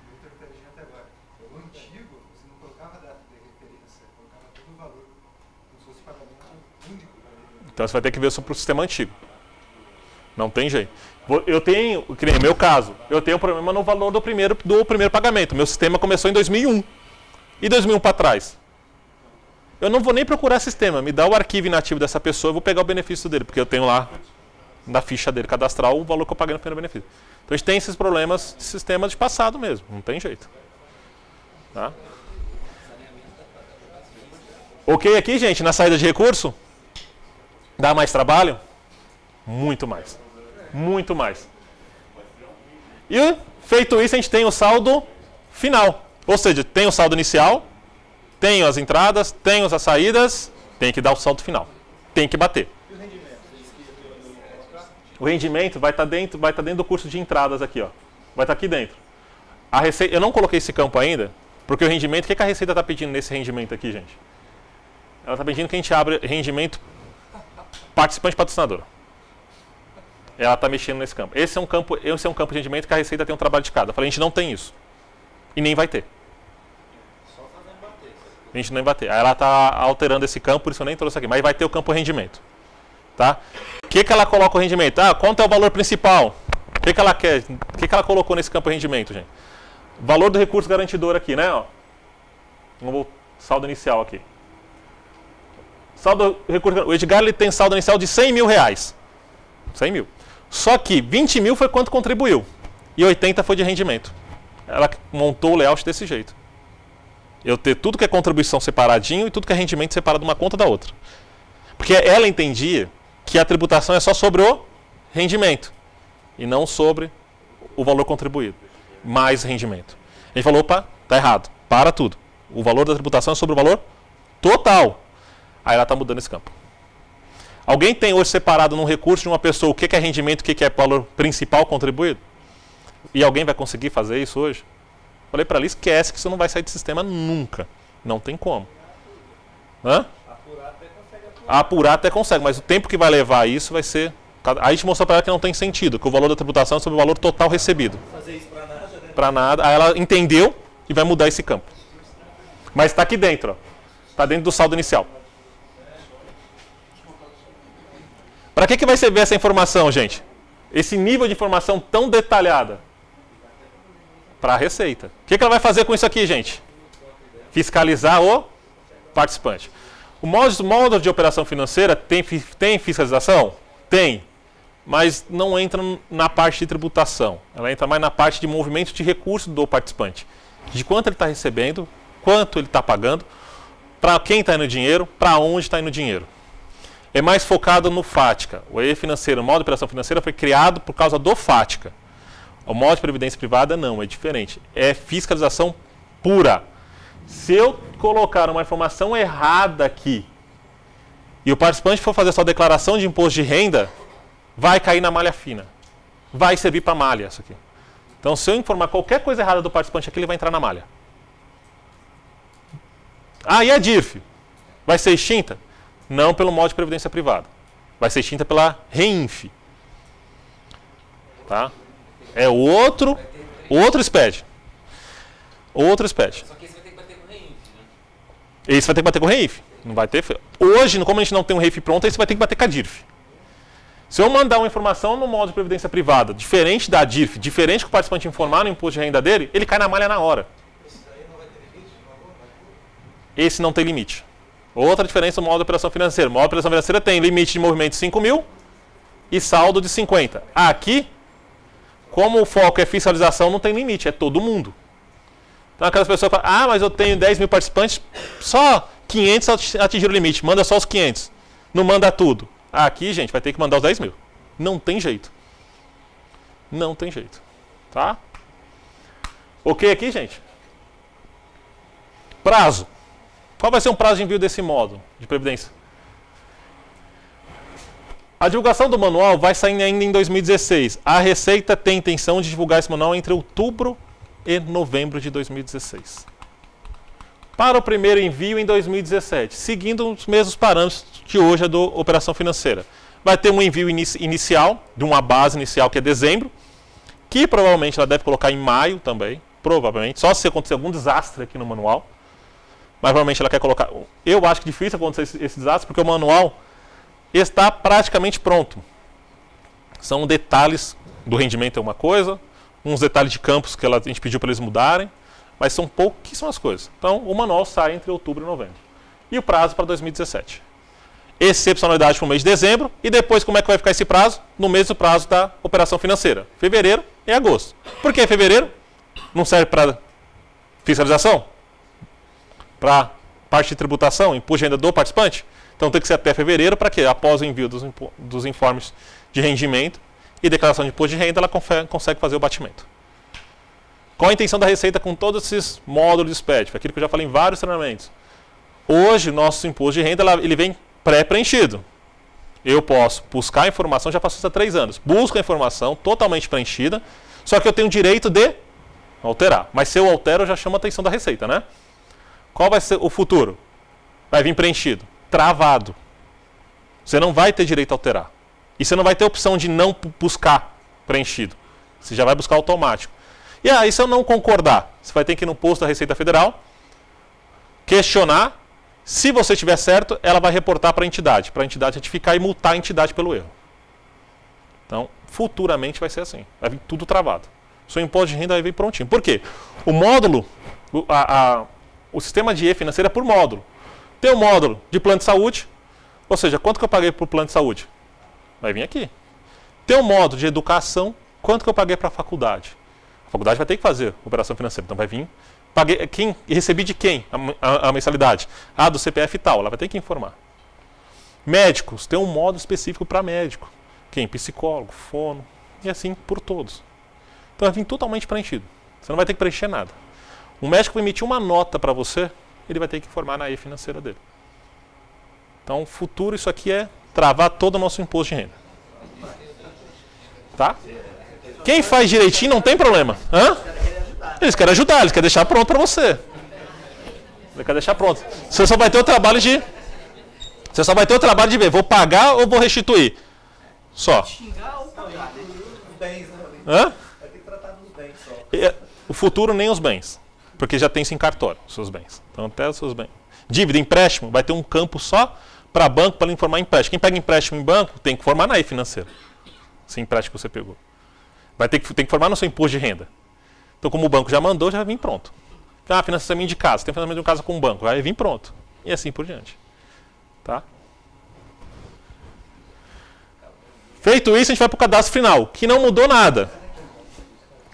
E muito inteligente até agora. O antigo, você não colocava a data de referência, colocava todo o valor, como se fosse pagamento único. Então você vai ter que ver isso para o sistema antigo. Não tem jeito. Eu tenho, que nem no meu caso, eu tenho um problema no valor do primeiro pagamento. Meu sistema começou em 2001. E 2001 para trás? Eu não vou nem procurar sistema. Me dá o arquivo inativo dessa pessoa, eu vou pegar o benefício dele, porque eu tenho lá na ficha dele cadastral o valor que eu paguei no primeiro benefício. Então a gente tem esses problemas de sistemas de passado mesmo. Não tem jeito. Tá? Ok aqui, gente, na saída de recurso? Dá mais trabalho? Muito mais. Muito mais. E feito isso, a gente tem o saldo final. Ou seja, tem o saldo inicial, tem as entradas, tem as saídas, tem que dar o saldo final. Tem que bater. O rendimento vai estar dentro do curso de entradas aqui, ó. Vai estar aqui dentro. A receita, eu não coloquei esse campo ainda, porque o rendimento, o que a Receita está pedindo nesse rendimento aqui, gente? Ela está pedindo que a gente abra rendimento participante patrocinador. Ela está mexendo nesse campo. Esse é um campo de rendimento que a Receita tem um trabalho de cada. Eu falei, a gente não tem isso. E nem vai ter. Só fazendo bater. A gente nem vai ter. Aí ela está alterando esse campo, por isso eu nem trouxe aqui. Mas vai ter o campo rendimento. Tá? O que ela coloca o rendimento? Quanto é o valor principal? O que ela quer? O que ela colocou nesse campo de rendimento, gente? Valor do recurso garantidor aqui, né? Ó. Vamos saldo inicial aqui. Saldo recurso, o Edgar ele tem saldo inicial de 100 mil reais. 100 mil. Só que 20 mil foi quanto contribuiu. E 80 foi de rendimento. Ela montou o layout desse jeito. Eu ter tudo que é contribuição separadinho e tudo que é rendimento separado de uma conta da outra. Porque ela entendia que a tributação é só sobre o rendimento. E não sobre o valor contribuído. Mais rendimento. A gente falou, opa, tá errado. Para tudo. O valor da tributação é sobre o valor total. Aí ela está mudando esse campo. Alguém tem hoje separado num recurso de uma pessoa o que é rendimento e o que é valor principal contribuído? E alguém vai conseguir fazer isso hoje? Falei para ela, esquece que isso não vai sair do sistema nunca. Não tem como. Hã? Apurar até consegue, mas o tempo que vai levar isso vai ser... Aí a gente mostrou para ela que não tem sentido, que o valor da tributação é sobre o valor total recebido. Fazer isso para nada, né? Para nada. Aí ela entendeu e vai mudar esse campo. Mas está aqui dentro, ó. Está dentro do saldo inicial. Para que vai servir essa informação, gente? Esse nível de informação tão detalhada? Para a Receita. O que ela vai fazer com isso aqui, gente? Fiscalizar o participante. O módulo de operação financeira tem fiscalização? Tem. Mas não entra na parte de tributação. Ela entra mais na parte de movimento de recursos do participante. De quanto ele está recebendo, quanto ele está pagando, para quem está indo o dinheiro, para onde está indo o dinheiro. É mais focado no FATCA. O E financeiro, o modo de operação financeira foi criado por causa do FATCA. O modo de previdência privada não, é diferente. É fiscalização pura. Se eu colocar uma informação errada aqui e o participante for fazer sua declaração de imposto de renda, vai cair na malha fina. Vai servir para malha isso aqui. Então, se eu informar qualquer coisa errada do participante aqui, ele vai entrar na malha. Ah, e a DIRF? Vai ser extinta? Não pelo modo de previdência privada. Vai ser extinta pela REINF. Tá? É outro SPED. Outro SPED. Só que esse vai ter que bater com o REINF, né? Esse vai ter que bater com o REINF. Não vai ter. Hoje, como a gente não tem um REINF pronto, esse vai ter que bater com a DIRF. Se eu mandar uma informação no modo de previdência privada, diferente da DIRF, diferente que o participante informar no imposto de renda dele, ele cai na malha na hora. Esse não tem limite. Outra diferença do modo de operação financeira. O modo de operação financeira tem limite de movimento de 5 mil e saldo de 50. Aqui, como o foco é fiscalização, não tem limite, é todo mundo. Então aquelas pessoas falam, ah, mas eu tenho 10 mil participantes, só 500 atingiram o limite, manda só os 500. Não manda tudo. Aqui, gente, vai ter que mandar os 10 mil. Não tem jeito. Não tem jeito. Tá? Ok aqui, gente? Prazo. Qual vai ser o prazo de envio desse módulo de previdência? A divulgação do manual vai sair ainda em 2016. A Receita tem intenção de divulgar esse manual entre outubro e novembro de 2016. Para o primeiro envio em 2017, seguindo os mesmos parâmetros que hoje é do operação financeira. Vai ter um envio inicial, de uma base inicial que é dezembro, que provavelmente ela deve colocar em maio também, provavelmente, só se acontecer algum desastre aqui no manual. Mas provavelmente ela quer colocar... Eu acho que é difícil acontecer esse desastre, porque o manual está praticamente pronto. São detalhes do rendimento é uma coisa, uns detalhes de campos que a gente pediu para eles mudarem, mas são pouquíssimas coisas. Então, o manual sai entre outubro e novembro. E o prazo para 2017. Excepcionalidade para o mês de dezembro, e depois como é que vai ficar esse prazo? No mesmo prazo da operação financeira. Fevereiro e agosto. Por que fevereiro? Não serve para fiscalização? Para parte de tributação, imposto de renda do participante? Então tem que ser até fevereiro, para quê? Após o envio dos informes de rendimento e declaração de imposto de renda, ela consegue fazer o batimento. Qual a intenção da Receita com todos esses módulos de SPED? Aquilo que eu já falei em vários treinamentos. Hoje, o nosso imposto de renda ele vem pré-preenchido. Eu posso buscar a informação, já faço isso há 3 anos. Busco a informação totalmente preenchida, só que eu tenho o direito de alterar. Mas se eu altero, eu já chamo a atenção da Receita, né? Qual vai ser o futuro? Vai vir preenchido. Travado. Você não vai ter direito a alterar. E você não vai ter opção de não buscar preenchido. Você já vai buscar automático. E aí, se eu não concordar, você vai ter que ir no posto da Receita Federal, questionar. Se você estiver certo, ela vai reportar para a entidade retificar e multar a entidade pelo erro. Então, futuramente vai ser assim. Vai vir tudo travado. Seu imposto de renda vai vir prontinho. Por quê? O módulo, o sistema de e-financeiro é por módulo. Tem o módulo de plano de saúde, ou seja, quanto que eu paguei para o plano de saúde? Vai vir aqui. Tem o módulo de educação, quanto que eu paguei para a faculdade? A faculdade vai ter que fazer operação financeira, então vai vir. Paguei, recebi de quem a mensalidade? Ah, do CPF e tal, ela vai ter que informar. Médicos, tem um módulo específico para médico. Quem? Psicólogo, fono, e assim por todos. Então vai vir totalmente preenchido. Você não vai ter que preencher nada. Um médico vai emitir uma nota para você, ele vai ter que informar na e-financeira dele. Então, futuro, isso aqui é travar todo o nosso imposto de renda. Tá? Quem faz direitinho não tem problema. Hã? Eles querem ajudar, eles querem deixar pronto para você. Ele quer deixar pronto. Você só vai ter o trabalho de... Você só vai ter o trabalho de ver, vou pagar ou vou restituir? Só. Xingar ou pagar, né? Os bens, né? Hã? Vai ter que tratar dos bens só. O futuro nem os bens. Porque já tem isso em cartório, os seus bens. Então até os seus bens. Dívida, empréstimo, vai ter um campo só para banco para informar empréstimo. Quem pega empréstimo em banco tem que informar na e-financeira. Se empréstimo que você pegou. Tem que informar no seu imposto de renda. Então como o banco já mandou, já vem pronto. Ah, financiamento de casa, tem financiamento de casa com o banco, vai vir pronto. E assim por diante. Tá? Feito isso, a gente vai para o cadastro final, que não mudou nada.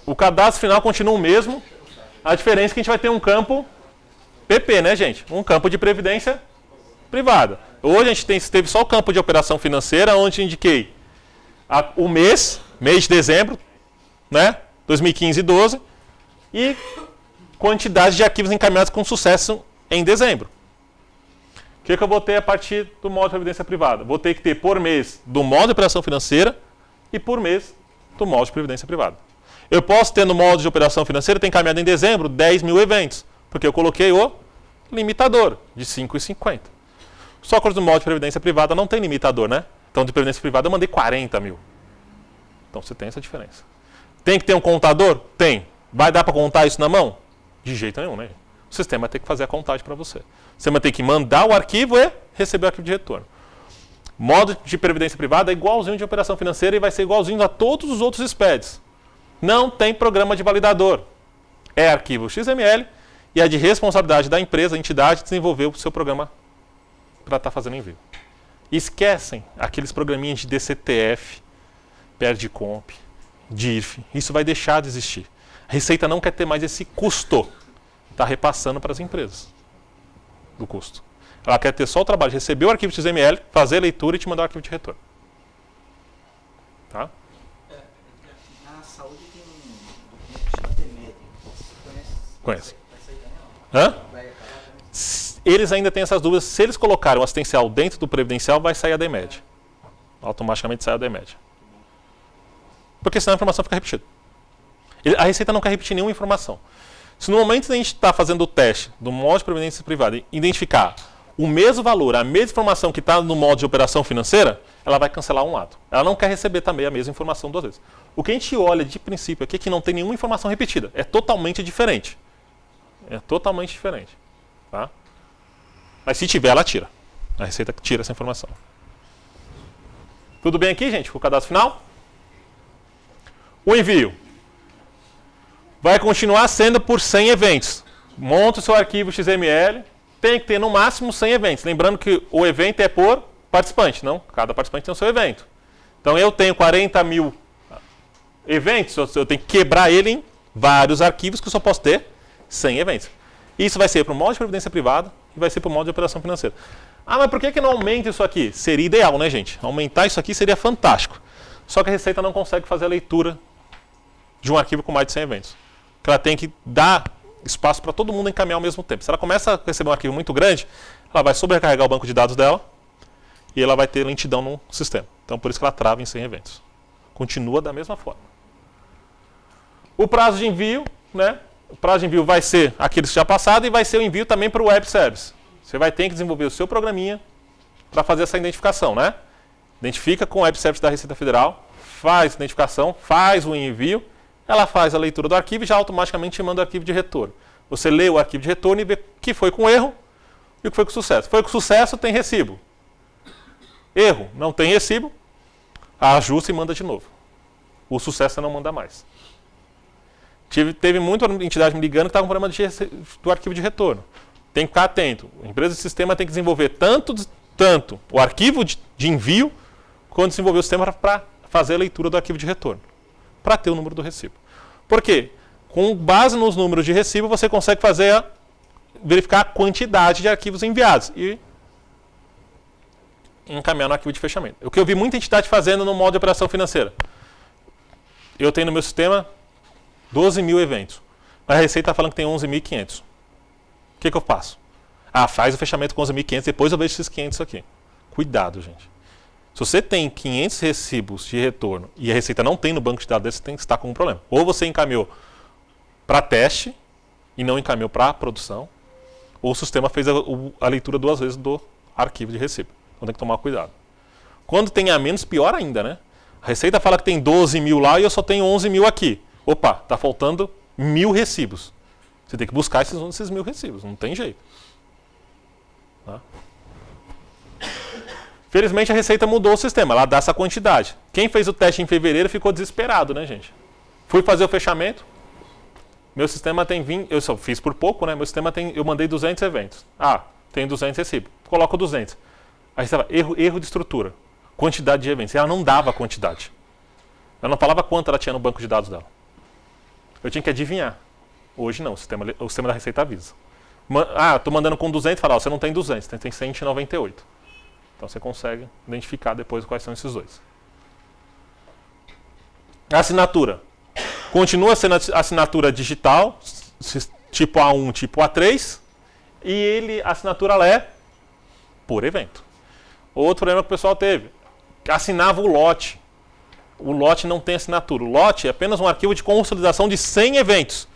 O cadastro final continua o mesmo. A diferença é que a gente vai ter um campo PP, né, gente? Um campo de previdência privada. Hoje a gente teve só o campo de operação financeira, onde indiquei o mês de dezembro, né? 2015 e 12, e quantidade de arquivos encaminhados com sucesso em dezembro. O que eu vou ter a partir do módulo de previdência privada? Vou ter que ter por mês do módulo de operação financeira e por mês do módulo de previdência privada. Eu posso ter no módulo de operação financeira, tem encaminhado em dezembro, 10 mil eventos, porque eu coloquei o limitador de 5,50. Só que no módulo de previdência privada não tem limitador, né? Então de previdência privada eu mandei 40 mil. Então você tem essa diferença. Tem que ter um contador? Tem. Vai dar para contar isso na mão? De jeito nenhum, né? O sistema vai ter que fazer a contagem para você. O sistema tem que mandar o arquivo e receber o arquivo de retorno. Módulo de previdência privada é igualzinho de operação financeira e vai ser igualzinho a todos os outros SPEDs. Não tem programa de validador. É arquivo XML e é de responsabilidade da empresa, da entidade, desenvolver o seu programa para estar fazendo envio. Esquecem aqueles programinhas de DCTF, PERDComp, DIRF. Isso vai deixar de existir. A Receita não quer ter mais esse custo. Está repassando para as empresas do custo. Ela quer ter só o trabalho de receber o arquivo XML, fazer a leitura e te mandar o arquivo de retorno. Tá? Na saúde tem um documento que chama DEMED. Conhece? Vai sair também, não? Hã? Vai acabar também? Eles ainda têm essas dúvidas. Se eles colocarem o assistencial dentro do previdencial, vai sair a DEMED. Automaticamente sai a DEMED. Porque senão a informação fica repetida. A Receita não quer repetir nenhuma informação. Se no momento que a gente está fazendo o teste do módulo de previdência privada identificar o mesmo valor, a mesma informação que está no módulo de operação financeira, ela vai cancelar um lado. Ela não quer receber também a mesma informação duas vezes. O que a gente olha de princípio aqui é que não tem nenhuma informação repetida. É totalmente diferente. É totalmente diferente. Tá? Mas se tiver, ela tira. A Receita tira essa informação. Tudo bem aqui, gente? Com o cadastro final? O envio vai continuar sendo por 100 eventos. Monta o seu arquivo XML, tem que ter no máximo 100 eventos. Lembrando que o evento é por participante, não? Cada participante tem o seu evento. Então eu tenho 40 mil eventos, eu tenho que quebrar ele em vários arquivos que eu só posso ter 100 eventos. Isso vai ser para o módulo de previdência privada e vai ser para o módulo de operação financeira. Ah, mas por que não aumenta isso aqui? Seria ideal, né, gente? Aumentar isso aqui seria fantástico. Só que a Receita não consegue fazer a leitura de um arquivo com mais de 100 eventos. Porque ela tem que dar espaço para todo mundo encaminhar ao mesmo tempo. Se ela começa a receber um arquivo muito grande, ela vai sobrecarregar o banco de dados dela e ela vai ter lentidão no sistema. Então, por isso que ela trava em 100 eventos. Continua da mesma forma. O prazo de envio, né? O prazo de envio vai ser aqueles que já passaram e vai ser o envio também para o Web Service. Você vai ter que desenvolver o seu programinha para fazer essa identificação, né? Identifica com o Web Service da Receita Federal, faz a identificação, faz o envio, ela faz a leitura do arquivo e já automaticamente manda o arquivo de retorno. Você lê o arquivo de retorno e vê o que foi com erro e o que foi com sucesso. Foi com sucesso, tem recibo. Erro, não tem recibo, ajusta e manda de novo. O sucesso é não mandar mais. Teve muita entidade me ligando que estava com problema do arquivo de retorno. Tem que ficar atento. A empresa de sistema tem que desenvolver tanto o arquivo de envio, quanto desenvolver o sistema para fazer a leitura do arquivo de retorno, para ter o número do recibo. Por quê? Com base nos números de recibo, você consegue verificar a quantidade de arquivos enviados e encaminhar no arquivo de fechamento. O que eu vi muita entidade fazendo no modo de operação financeira. Eu tenho no meu sistema 12 mil eventos. A Receita está falando que tem 11.500. O que eu faço? Faz o fechamento com 11.500, depois eu vejo esses 500 aqui. Cuidado, gente. Se você tem 500 recibos de retorno e a Receita não tem no banco de dados desse, você tem que estar com um problema. Ou você encaminhou para teste e não encaminhou para produção, ou o sistema fez a leitura 2 vezes do arquivo de recibo. Então tem que tomar cuidado. Quando tem a menos, pior ainda, né? A Receita fala que tem 12 mil lá e eu só tenho 11 mil aqui. Opa, está faltando 1.000 recibos. Você tem que buscar esses 1.000 recibos, não tem jeito. Tá? Felizmente a Receita mudou o sistema, ela dá essa quantidade. Quem fez o teste em fevereiro ficou desesperado, né, gente? Fui fazer o fechamento, meu sistema tem 20, eu só fiz por pouco, né? Meu sistema eu mandei 200 eventos. Tem 200 recibos, coloco 200. Aí você fala, erro de estrutura, quantidade de eventos. Ela não dava a quantidade. Ela não falava quanto ela tinha no banco de dados dela. Eu tinha que adivinhar. Hoje não, o sistema da Receita avisa. Estou mandando com 200, fala, você não tem 200, tem 198. Então você consegue identificar depois quais são esses dois. A assinatura. Continua sendo assinatura digital, tipo A1, tipo A3, e a assinatura ela é por evento. Outro problema que o pessoal teve, assinava o lote. O lote não tem assinatura. O lote é apenas um arquivo de consolidação de 100 eventos.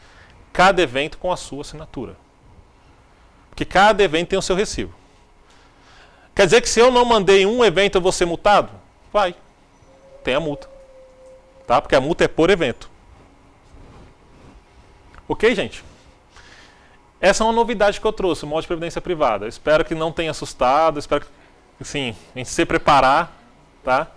Cada evento com a sua assinatura. Porque cada evento tem o seu recibo. Quer dizer que se eu não mandei um evento eu vou ser multado? Vai. Tem a multa. Tá? Porque a multa é por evento. Ok, gente? Essa é uma novidade que eu trouxe, o modo de previdência privada. Eu espero que não tenha assustado, espero que, sim, a gente se preparar, tá?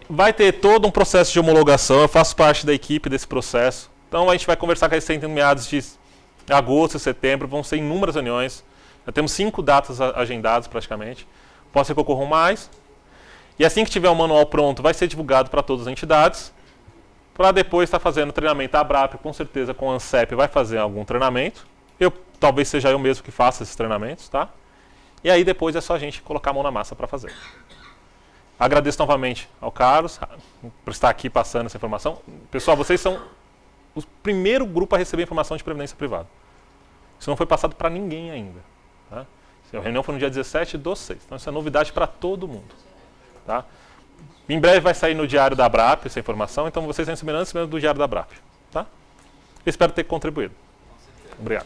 Vai ter todo um processo de homologação, eu faço parte da equipe desse processo. Então a gente vai conversar com a Receita em meados de agosto e setembro, vão ser inúmeras reuniões. Já temos 5 datas agendadas praticamente. Pode ser que ocorram mais. E assim que tiver o manual pronto, vai ser divulgado para todas as entidades. Para depois estar fazendo treinamento. A ABRAP, com certeza, com a ANSEP, vai fazer algum treinamento. Talvez seja eu mesmo que faça esses treinamentos, tá? E aí depois é só a gente colocar a mão na massa para fazer. Agradeço novamente ao Carlos por estar aqui passando essa informação. Pessoal, vocês são o primeiro grupo a receber informação de previdência privada. Isso não foi passado para ninguém ainda. Tá? A reunião foi no dia 17/6. Então isso é novidade para todo mundo. Tá? Em breve vai sair no diário da ABRAP essa informação, então vocês estão recebendo antes mesmo do diário da ABRAP. Tá? Espero ter contribuído. Obrigado.